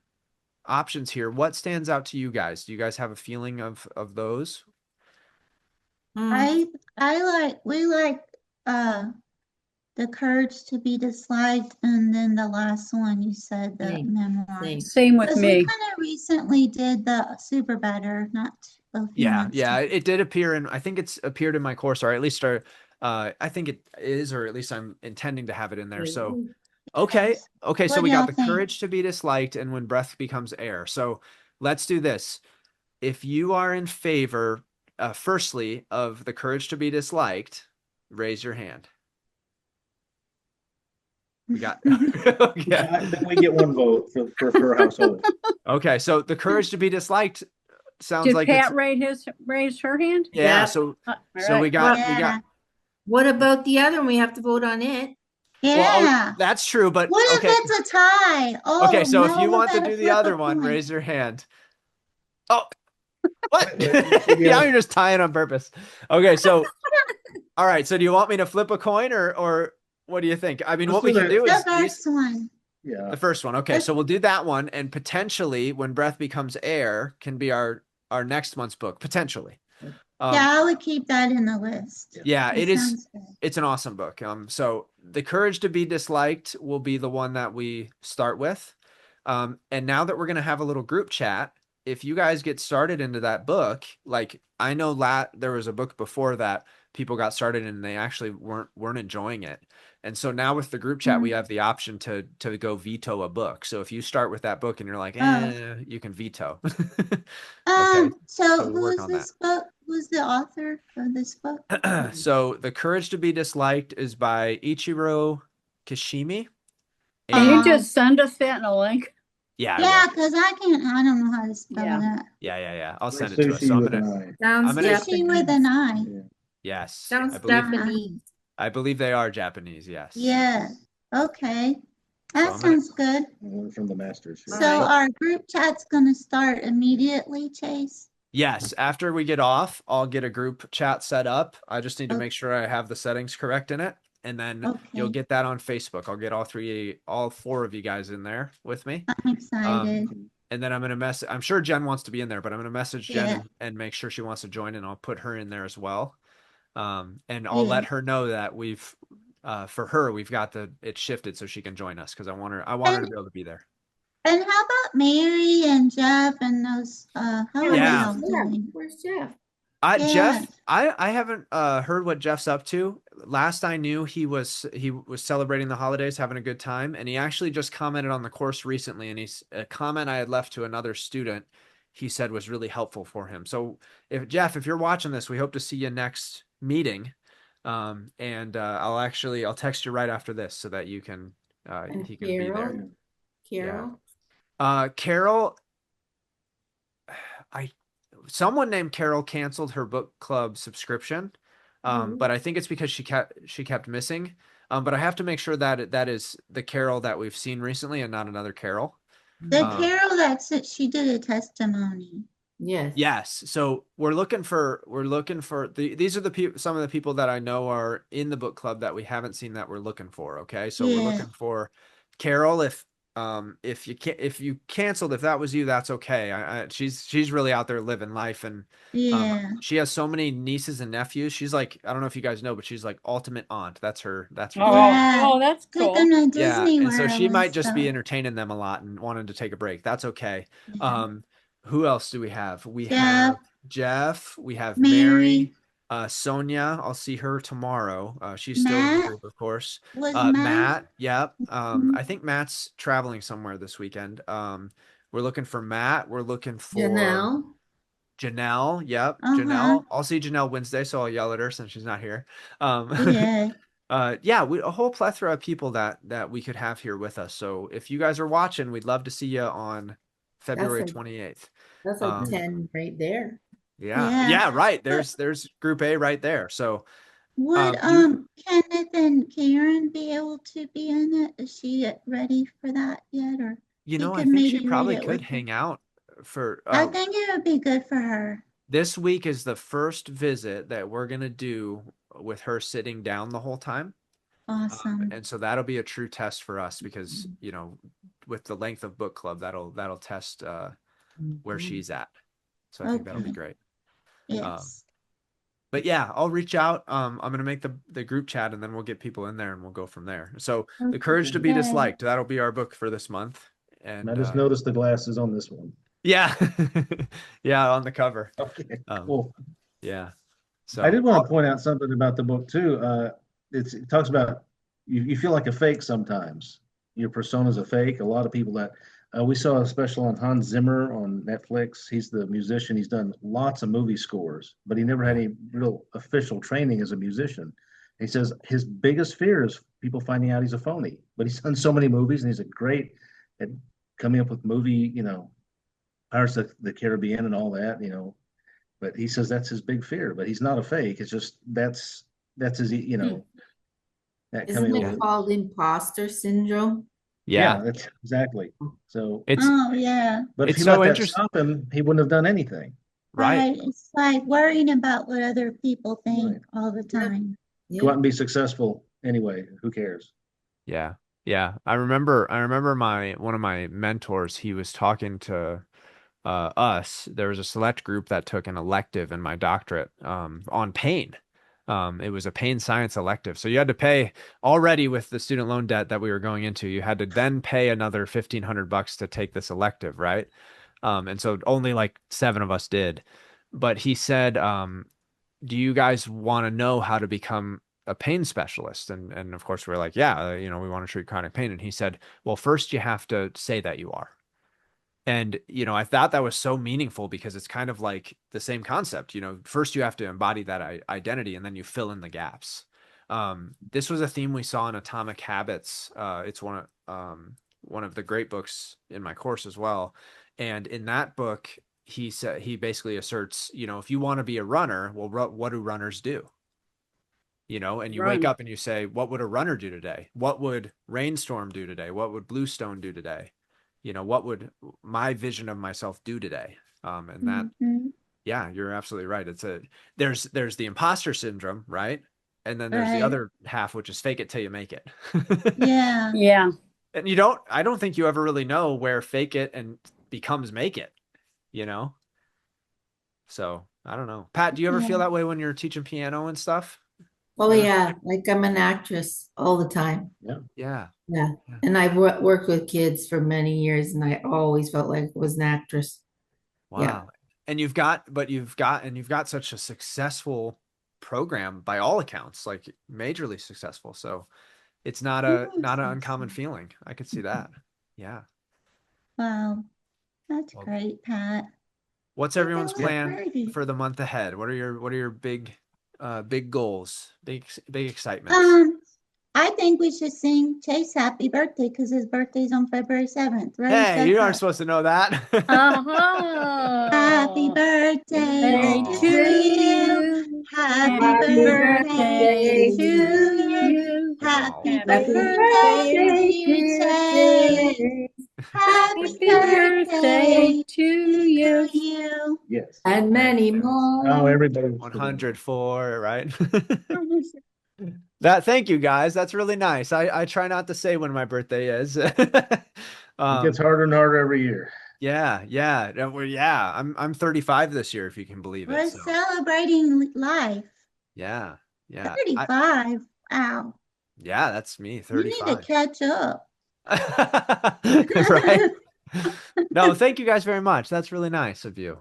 options here. What stands out to you guys? Do you guys have a feeling of those? Mm, We like the courage to be disliked, and then the last one you said the Same, memoir. same. Same with Because we me. kind of recently did the super better, not a few Yeah, months yeah, ago. it did appear in, I think it's appeared in my course, or at least I think it is, or at least I'm intending to have it in there. So, okay, Yes. okay, so What we do y'all got the think? courage to be disliked and when breath becomes air. So let's do this. If you are in favor, firstly, of the courage to be disliked, raise your hand. We got, okay. Then we get one vote for per household. Okay, so the courage to be disliked sounds Did like it's, Pat raise her hand? yeah, Yeah. so All so we right. got Yeah. What about the other one? We have to vote on it. well, Yeah. that's true, but What okay. if it's a tie? Oh, Okay, so if no, you we want to gotta do the flip a other one, coin. raise your hand. Oh, what? Yeah. Yeah, you're just tying on purpose. Okay, so all right, so do you want me to flip a coin or what do you think? I mean, Let's what we do can that. do The is first one. Yeah. the first one. Okay, so we'll do that one, and potentially when breath becomes air can be our next month's book, potentially. Yeah, I would keep that in the list. Yeah, That it is. sounds good. It's an awesome book. So the courage to be disliked will be the one that we start with. And now that we're gonna have a little group chat, if you guys get started into that book, like I know there was a book before that people got started and they actually weren't enjoying it. And so now with the group chat, we have the option to go veto a book. So if you start with that book and you're like, you can veto. Okay, So so we'll who work is on that. this book? Who's the author of this book? So The Courage to be Disliked is by Ichiro Kishimi. Can you And just send us that in a link? yeah, I Yeah, will. because I don't know how to spell Yeah. that. Yeah. I'll send it to us. Sushi So I'm with gonna, an Sounds I'm gonna- Sushi with an eye. Yeah. yes, Sounds I believe Japanese. they are Japanese. Yes. Yeah. Okay. So That I'm gonna, sounds good. Learn from the masters. here. So Alright. our group chat's gonna start immediately, Chase? yes, after we get off, I'll get a group chat set up. I just need to Okay. make sure I have the settings correct in it. And then you'll Okay. get that on Facebook. I'll get all four of you guys in there with me. I'm excited. And then I'm going to message, I'm sure Jen wants to be in there, but I'm going to message Jen Yeah. and make sure she wants to join, and I'll put her in there as well. And I'll let her know that for her, we've got it shifted so she can join us because I want her to be able to be there. And how about Mary and Jeff and those, how are they Yeah. all doing? Where's Jeff? Jeff, I haven't heard what Jeff's up to. Last I knew, he was celebrating the holidays, having a good time, and he actually just commented on the course recently. And a comment I had left to another student, he said was really helpful for him. So Jeff, if you're watching this, we hope to see you next meeting. And I'll text you right after this so that he can be there. Carol? Carol, someone named Carol canceled her book club subscription. But I think it's because she kept missing. But I have to make sure that that is the Carol that we've seen recently and not another Carol. The Carol she did a testimony. Yes. Yes. So we're looking for these are some of the people that I know are in the book club that we haven't seen that we're looking for. Okay. So we're looking for Carol. If you canceled, if that was you, that's okay. She's really out there living life, and she has so many nieces and nephews. She's like, I don't know if you guys know, but she's like ultimate aunt. That's her. Oh, that's cool. Taking a Yeah, Disney and so World she and might just be stuff. entertaining them a lot and wanted to take a break. That's okay. Yeah. Who else do we have? We Jeff. have Jeff. We have Mary. Sonia. I'll see her tomorrow. She's still in the group, of course. Was Matt. Yep. I think Matt's traveling somewhere this weekend. We're looking for Matt. We're looking for Janelle. Yep. Janelle. I'll see Janelle Wednesday, so I'll yell at her since she's not here. Yeah. A whole plethora of people that we could have here with us. So if you guys are watching, we'd love to see you on February 28th. That's like 10 right there. Yeah, right. There's group A right there. So would Kenneth and Karen be able to be in it? Is she ready for that yet? Or I think she probably could hang out for I think it would be good for her. This week is the first visit that we're gonna do with her sitting down the whole time. Awesome. And so that'll be a true test for us because, you know, with the length of book club, that'll test where she's at. So I think that'll be Okay. great. Yes. But yeah, I'll reach out. I'm gonna make the group chat and then we'll get people in there and we'll go from there. So The Courage to Be Okay. Disliked, that'll be our book for this month. And And I just noticed the glasses on this one. yeah, yeah, on the cover. Okay, Um, cool. Yeah. So I did want to point out something about the book too. It talks about you feel like a fake sometimes. Your persona's a fake. A lot of people that we saw a special on Hans Zimmer on Netflix. He's the musician. He's done lots of movie scores, but he never had any real official training as a musician. He says his biggest fear is people finding out he's a phony. But he's done so many movies, and he's a great at coming up with movie, Pirates of the Caribbean and all that, But he says that's his big fear. But he's not a fake. It's just that's his, that coming Isn't over. it called imposter syndrome? yeah, That's exactly. So, it's Oh, yeah. but if it's he so let that interesting, stop him, he wouldn't have done anything. right? It's like worrying about what other people think Right. all the time. Go out Yeah. and be successful anyway. Who cares? Yeah. Yeah. I remember one of my mentors, he was talking to us. There was a select group that took an elective in my doctorate on pain. It was a pain science elective. So you had to pay already with the student loan debt that we were going into, you had to then pay another $1,500 to take this elective, right? And so only like 7 of us did. But he said, do you guys want to know how to become a pain specialist? And of course we're like, yeah, we want to treat chronic pain. And he said, well, first you have to say that you are. And, I thought that was so meaningful because it's kind of like the same concept. First you have to embody that identity and then you fill in the gaps. This was a theme we saw in Atomic Habits. It's one of the great books in my course as well. And in that book, he basically asserts, if you want to be a runner, well, what do runners do? And you wake Run. up and you say, what would a runner do today? What would Rainstorm do today? What would Bluestone do today? What would my vision of myself do today? And that, Mhm. yeah, you're absolutely right. There's the imposter syndrome, right? And then there's the Right. other half, which is fake it till you make it. Yeah. Yeah. And I don't think you ever really know where fake it and becomes make it, So I don't know. Pat, do you ever feel Yeah. that way when you're teaching piano and stuff? Oh, yeah. Like I'm an actress all the time. Yeah. Yeah. Yeah. And I've worked with kids for many years and I always felt like I was an actress. Wow. Yeah. And you've got such a successful program by all accounts, like majorly successful. So it's not an uncommon feeling. I could see that. Yeah. Wow. That's Well, great, Pat. what's That everyone's was plan great. for the month ahead? What are your big goals, big excitements? I think we should sing Chase happy birthday because his birthday's on February 7th. Ready, Hey, set, you go. aren't supposed to know that. Happy Oh. birthday Birthday to to you. Happy Happy birthday to you. Happy birthday, dear Chase. Happy birthday to you. to you. Yes. And many Oh, more. everybody. 104, right? Thank you guys. That's really nice. I try not to say when my birthday is. It gets harder and harder every year. Yeah. I'm 35 this year, if you can believe it. We're So, celebrating life. yeah. 35. Wow. Yeah, that's me, You need to 35. catch up. Right? No, thank you guys very much. That's really nice of you.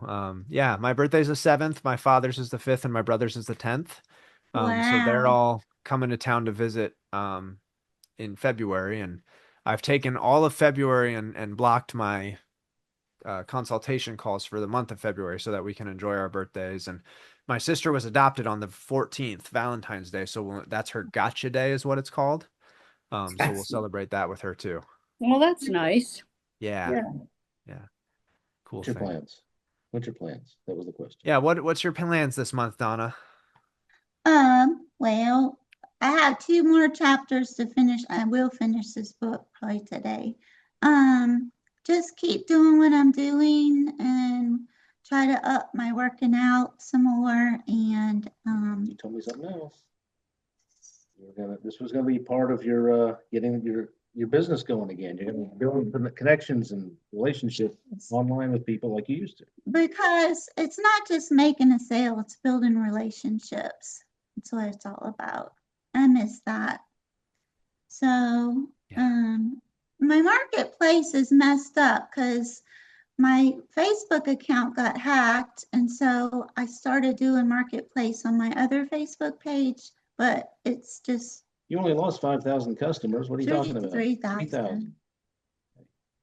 Yeah, my birthday's the 7th, my father's is the 5th, and my brother's is the 10th. So they're Wow. all coming to town to visit in February, and I've taken all of February and blocked my consultation calls for the month of February so that we can enjoy our birthdays. And my sister was adopted on the 14th, Valentine's Day, so that's her gotcha day is what it's called. So we'll Excellent. celebrate that with her too. Well, that's nice. Yeah. Cool What's your thing. plans? What's your plans? That was the question. Yeah, what's your plans this month, Donna? Well, I have 2 more chapters to finish. I will finish this book probably today. Just keep doing what I'm doing and try to up my working out some more and You told me something else. This was gonna be part of your getting your business going again. You're gonna build connections and relationships online with people like you used to. Because it's not just making a sale, it's building relationships. That's what it's all about. I miss that. So, Yeah. my marketplace is messed up because my Facebook account got hacked. And so I started doing marketplace on my other Facebook page, but it's just You only lost 5,000 customers. What are you talking about? 3,000.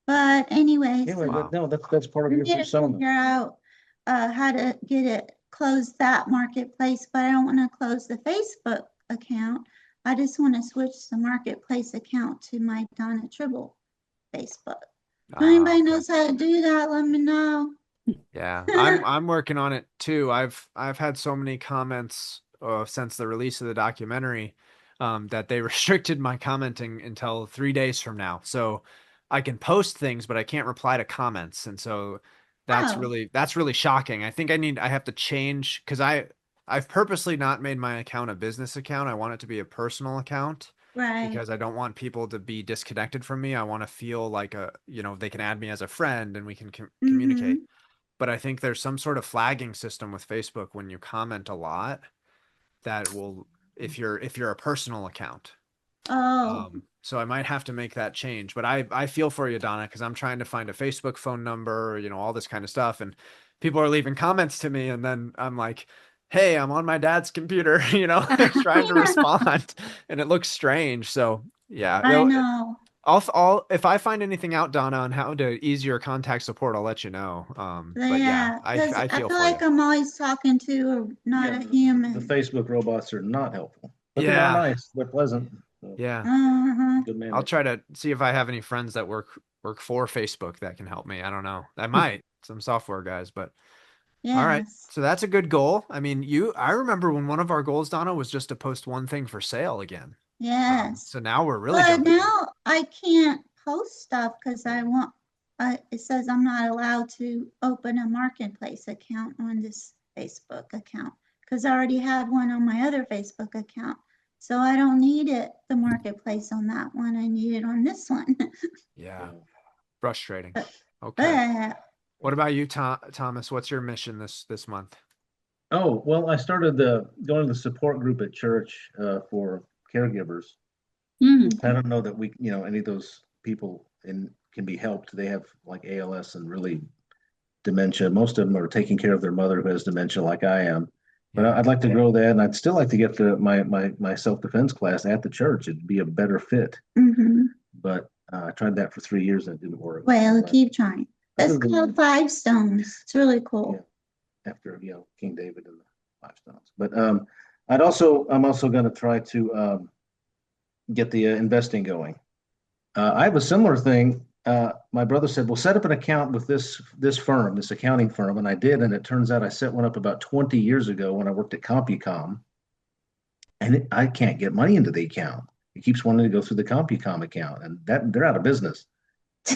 But anyways, Anyway, Wow. no, that's part of I your need to persona. figure out how to get it close that marketplace, but I don't want to close the Facebook account. I just want to switch the marketplace account to my Donna Tribble Facebook. If anybody Okay. knows how to do that, let me know. Yeah, I'm working on it too. I've had so many comments since the release of the documentary that they restricted my commenting until 3 days from now. So I can post things, but I can't reply to comments, and so Oh, that's really shocking. I have to change because I've purposely not made my account a business account. I want it to be a personal account right. because I don't want people to be disconnected from me. I want to feel like they can add me as a friend and we can communicate. Mm-hmm. But I think there's some sort of flagging system with Facebook when you comment a lot that will, if you're a personal account. Oh, So I might have to make that change. But I feel for you, Donna, because I'm trying to find a Facebook phone number, all this kind of stuff, and people are leaving comments to me, and then I'm like, hey, I'm on my dad's computer, trying to respond, and it looks strange. So yeah, I know. I'll if I find anything out, Donna, on how to ease your contact support, I'll let you know. But yeah, Yeah, I because I I feel feel for you. like I'm always talking to not Yeah, a the human. Facebook robots are not helpful, but they are Yeah, nice. They're pleasant. So, yeah. Uh-huh. good I'll manners. try to see if I have any friends that work for Facebook that can help me. I don't know. I might, some software guys, but all right. Yes. So that's a good goal. I mean, I remember when one of our goals, Donna, was just to post one thing for sale again. Yes. So now we're really But jumping in. now I can't post stuff because it says I'm not allowed to open a marketplace account on this Facebook account because I already have one on my other Facebook account. So I don't need the marketplace on that one. I need it on this one. Yeah, Yeah. frustrating. Okay. But What about you, Thomas? What's your mission this month? Oh, well, I started going to the support group at church for caregivers. Mm. I don't know that any of those people can be helped. They have like ALS and really dementia. Most of them are taking care of their mother who has dementia, like I am. But Yeah. I'd like to grow that, and I'd still like to get my self defense class at the church. It'd be a better fit. mhm. But I tried that for 3 years and it didn't work. Well, But keep trying. It's other than called Five Stones. It's really yeah, cool. after King David and the five stones. But I'm also going to try to get the investing going. I have a similar thing. My brother said, "Well, set up an account with this firm, this accounting firm," and I did. And it turns out I set one up about 20 years ago when I worked at CompuCom, and I can't get money into the account. It keeps wanting to go through the CompuCom account, and they're out of business.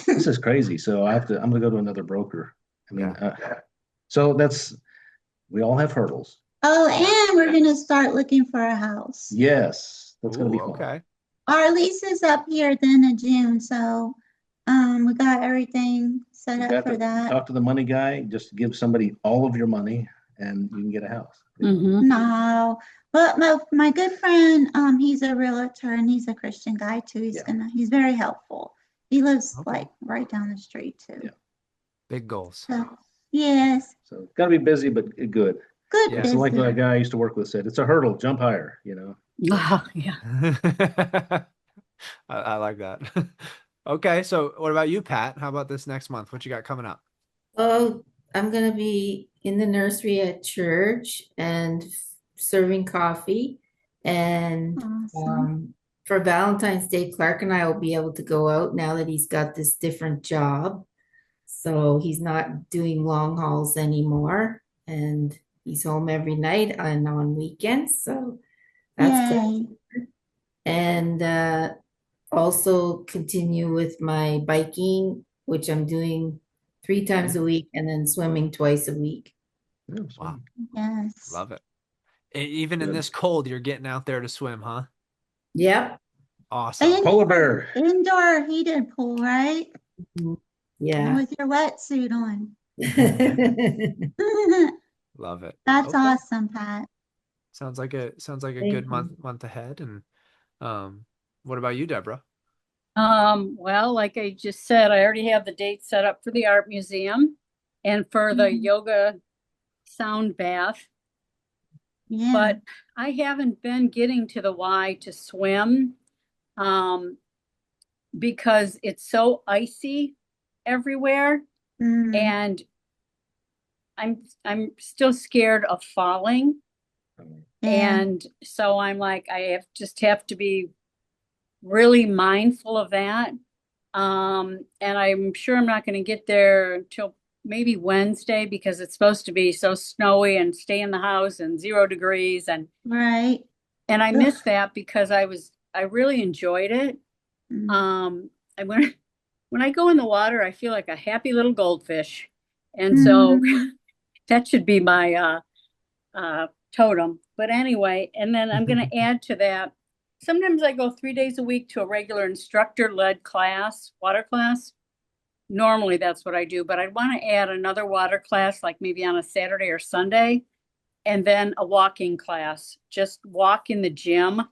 This is crazy. So I'm going to go to another broker. I mean, Yeah. so we all have hurdles. Oh, and we're gonna start looking for a house. Yes, that's going to Ooh, be fun. okay. Our lease is up here at the end of June, so we got everything set You up got for to that. talk to the money guy. Just give somebody all of your money, and you can get a house. Mhm. No, but my good friend, he's a realtor and he's a Christian guy too. He's very helpful. He lives Okay. like right down the street too. Yeah. Big goals. So yes, So it's got to be busy, but good. good Yeah. It's like business. that guy I used to work with said, "It's a hurdle. Jump higher." Ah, yeah. I like that. Okay, so what about you, Pat? How about this next month? What you got coming up? Oh, I'm gonna be in the nursery at church and serving coffee. And Awesome. for Valentine's Day, Clark and I will be able to go out now that he's got this different job. So he's not doing long hauls anymore, and he's home every night and on weekends. So that's good. Yay. And also continue with my biking, which I'm doing 3 times a week, and then swimming twice a week. Yeah, Wow, Yes. love it. Even in Good. this cold, you're getting out there to swim, huh? Yep. Awesome. Polar bear. Indoor heated pool, right? And Yeah. with your wetsuit on. Love it. That's Okay. awesome, Pat. Sounds like a Thank good you. month ahead. And what about you, Deborah? Well, like I just said, I already have the date set up for the art museum and for the Mhm. yoga sound bath, Yeah. but I haven't been getting to the Y to swim, because it's so icy everywhere, Mm. and I'm still scared of falling. Yeah. And so I'm like, just have to be really mindful of that. And I'm sure I'm not going to get there until maybe Wednesday because it's supposed to be so snowy and stay in the house and 0 degrees. Right. And I Ugh. missed that because I really enjoyed it. Mm. I went, when I go in the water, I feel like a happy little goldfish. And so Mhm. that should be my totem. But anyway, and then I'm going to add to that. Sometimes I go 3 days a week to a regular instructor-led class, water class. Normally that's what I do, but I want to add another water class, like maybe on a Saturday or Sunday, and then a walking class. Just walk in the gym.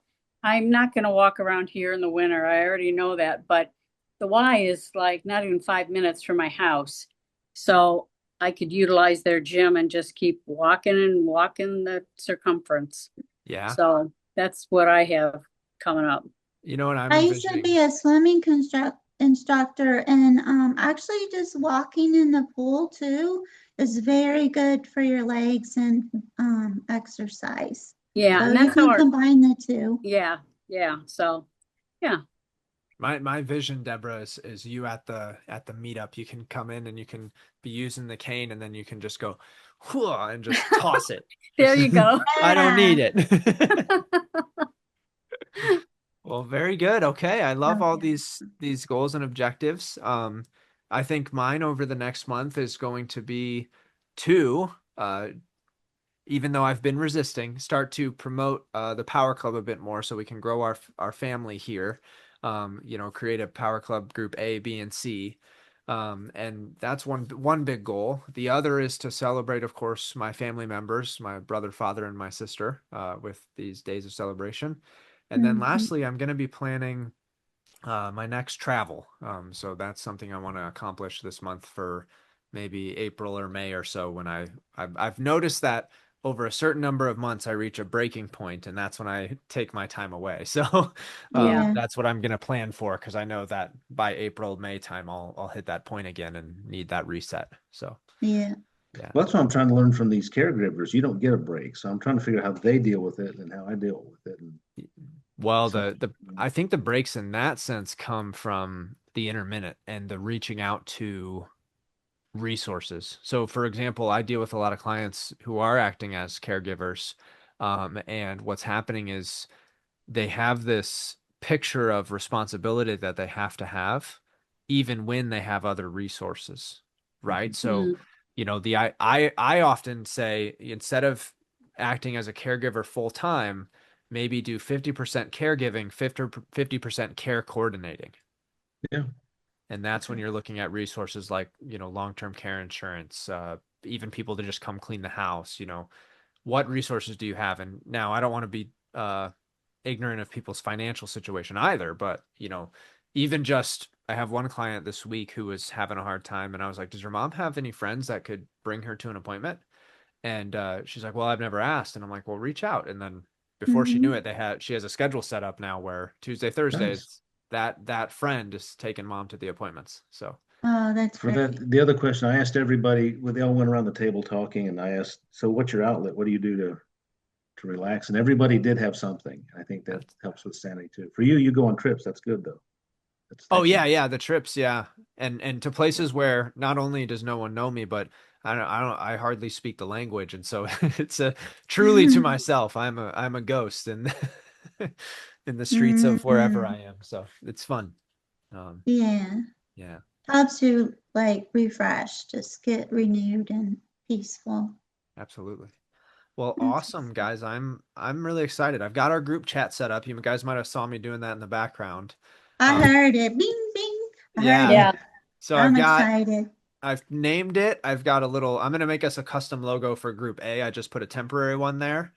I'm not going to walk around here in the winter. I already know that, but the Y is like not even 5 minutes from my house. So I could utilize their gym and just keep walking and walking the circumference. Yeah. So that's what I have coming up. You know what I'm I used to envisioning? be a swimming instructor, and actually just walking in the pool too is very good for your legs and exercise. Yeah, So and you that's how can combine the two. yeah, yeah. So yeah. My vision, Deborah, is you at the meetup. You can come in and you can be using the cane, and then you can just go, "Whoa," and just toss it. There Just, you go. I don't Yeah. need it. Well, very good. Okay, I love all Okay. these goals and objectives. I think mine over the next month is going to be to, even though I've been resisting, start to promote the Power Club a bit more so we can grow our family here. Create a Power Club group A, B, and C. And that's one big goal. The other is to celebrate, of course, my family members, my brother, father, and my sister, with these days of celebration. And then Mhm. lastly, I'm going to be planning my next travel. So that's something I want to accomplish this month for maybe April or May or so when I've noticed that over a certain number of months I reach a breaking point, and that's when I take my time away. So Yeah. that's what I'm going to plan for, because I know that by April, May time I'll hit that point again and need that reset. So Yeah. yeah. Well, that's what I'm trying to learn from these caregivers. You don't get a break, so I'm trying to figure out how they deal with it and how I deal with it. And Well, so, I think the breaks in that sense come from the intermittent and the reaching out to resources. So, for example, I deal with a lot of clients who are acting as caregivers, and what's happening is they have this picture of responsibility that they have to have, even when they have other resources, right? So, Mm. I often say instead of acting as a caregiver full time, maybe do 50% caregiving, 50% care coordinating. yeah, And that's when you're looking at resources like, long-term care insurance, even people to just come clean the house, what resources do you have? And now I don't want to be ignorant of people's financial situation either, but, even just I have one client this week who was having a hard time, and I was like, does your mom have any friends that could bring her to an appointment? And she's like, well, I've never asked. And I'm like, well, reach out. And then before she knew Mhm. it, she has a schedule set up now where Tuesday, Thursdays, nice. that friend is taking mom to the appointments. So Oh, that's For great. that, the other question I asked everybody, they all went around the table talking, and I asked, "So, what's your outlet? What do you do to relax?" And everybody did have something. I think that that's, helps with sanity too. For you, you go on trips. That's good though. That's oh yeah, excellent. yeah, the trips, yeah. And to places where not only does no one know me, but I hardly speak the language. And so it's a truly to myself. I'm a ghost in in the streets of wherever Mhm. I am. So it's fun. Um, Yeah. yeah, Helps you like refresh, just get renewed and peaceful. absolutely. Well, awesome, guys. I'm really excited. I've got our group chat set up. You guys might have saw me doing that in the background. I Um, heard it. Bing, bing. I yeah. heard Yeah. it. So I'm excited. I've named it. I've got a little, I'm going to make us a custom logo for group A. I just put a temporary one there.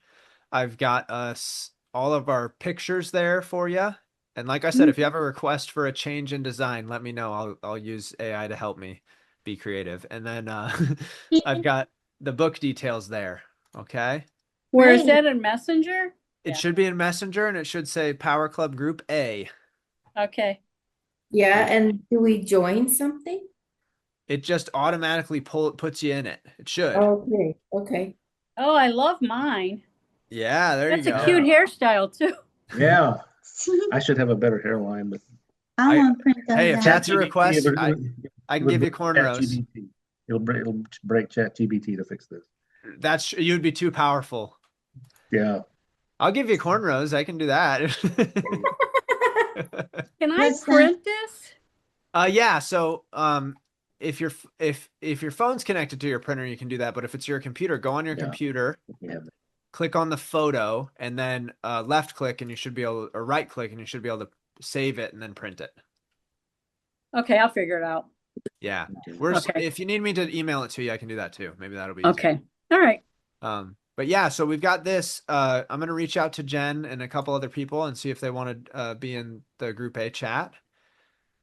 I've got us all of our pictures there for you. And like I said, if you have a request for a change in design, let me know. I'll use AI to help me be creative. And then I've got the book details there. Okay. Where is Great. that in Messenger? It Yeah. should be in Messenger and it should say Power Club Group A. Okay. Yeah, and do we join something? It just automatically puts you in it. It should. Okay, okay. Oh, I love mine. Yeah, there That's you a go. cute hairstyle too. Yeah, I should have a better hairline, but I want to print those Hey, if out. that's a ChatGPT, request, it I can would give you break cornrows. ChatGPT. It'll break ChatGPT to fix this. You'd be too powerful. Yeah. I'll give you cornrows. I can do that. Can I What's that? print this? Yeah. So, if your phone's connected to your printer, you can do that. But if it's your computer, go on your Yeah. computer, Yeah. click on the photo, and then left click, and you should be able, or right click, and you should be able to save it and then print it. Okay, I'll figure it out. Yeah. Okay. If you need me to email it to you, I can do that too. Maybe that'll be easier. Okay. All right. But yeah, so we've got this. I'm going to reach out to Jen and a couple other people and see if they want to be in the group A chat.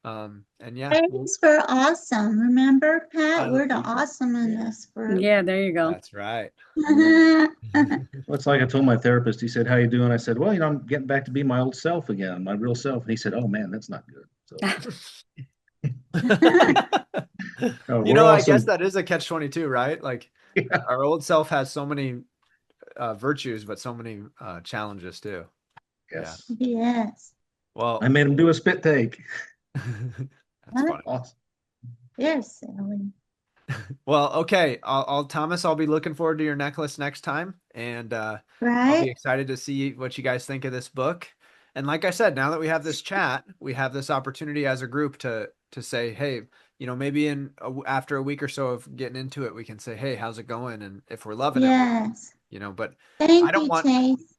And yeah, Thanks for awesome. Remember, Pat, I- we're the awesome in this group. Yeah, there you go. that's right. Well, it's like I told my therapist, he said, "How you doing?" I said, "Well, I'm getting back to be my old self again, my real self." And he said, "Oh man, that's not good." So You know, I guess that is a catch-22, right? Like Yeah. our old self has so many virtues, but so many challenges too. Yes. Yes. Well, I made him do a spit take. that's funny. Awesome. Yes, Sally. Well, okay. Thomas, I'll be looking forward to your necklace next time. And I'll be Right? excited to see what you guys think of this book. And like I said, now that we have this chat, we have this opportunity as a group to say, hey, maybe after a week or so of getting into it, we can say, hey, how's it going? And if we're loving Yes. it, but Thank I don't you, want, Chase.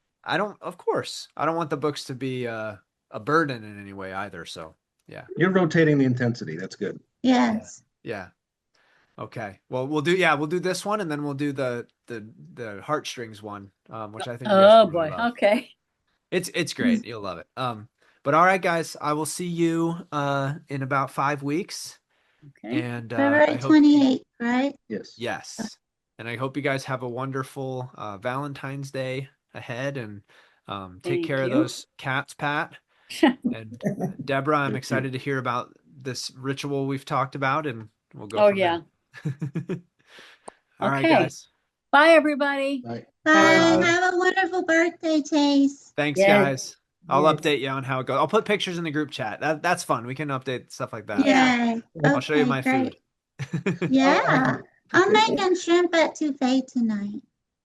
of course, I don't want the books to be a burden in any way either. So yeah. You're rotating the intensity. That's good. Yes. Yeah. Okay. Well, we'll do this one, and then we'll do the heartstrings one, which I think you guys Oh will really boy. love. Okay. It's great. You'll love it. But all right, guys, I will see you in about 5 weeks. Okay. And I February hope 28th, right? Yes. yes. And I hope you guys have a wonderful Valentine's Day ahead, and take Thank care of you. those cats, Pat. And Deborah, I'm Thank you. excited to hear about this ritual we've talked about, and we'll go Oh from yeah. there. All right, Okay. guys. Bye everybody. Bye. Bye. Bye. Have a wonderful birthday, Chase. Thanks, Yes. guys. I'll Yes. update you on how it goes. I'll put pictures in the group chat. That's fun. We can update stuff like that. Yay. I'll show you Okay, my great. food. Yeah. I'm making shrimp at etouffee tonight.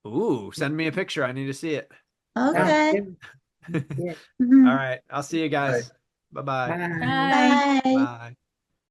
Ooh, send me a picture. I need to see it. Okay. Good. Mhm. All right. I'll see you guys. Bye-bye. Bye. Bye. Bye. Bye.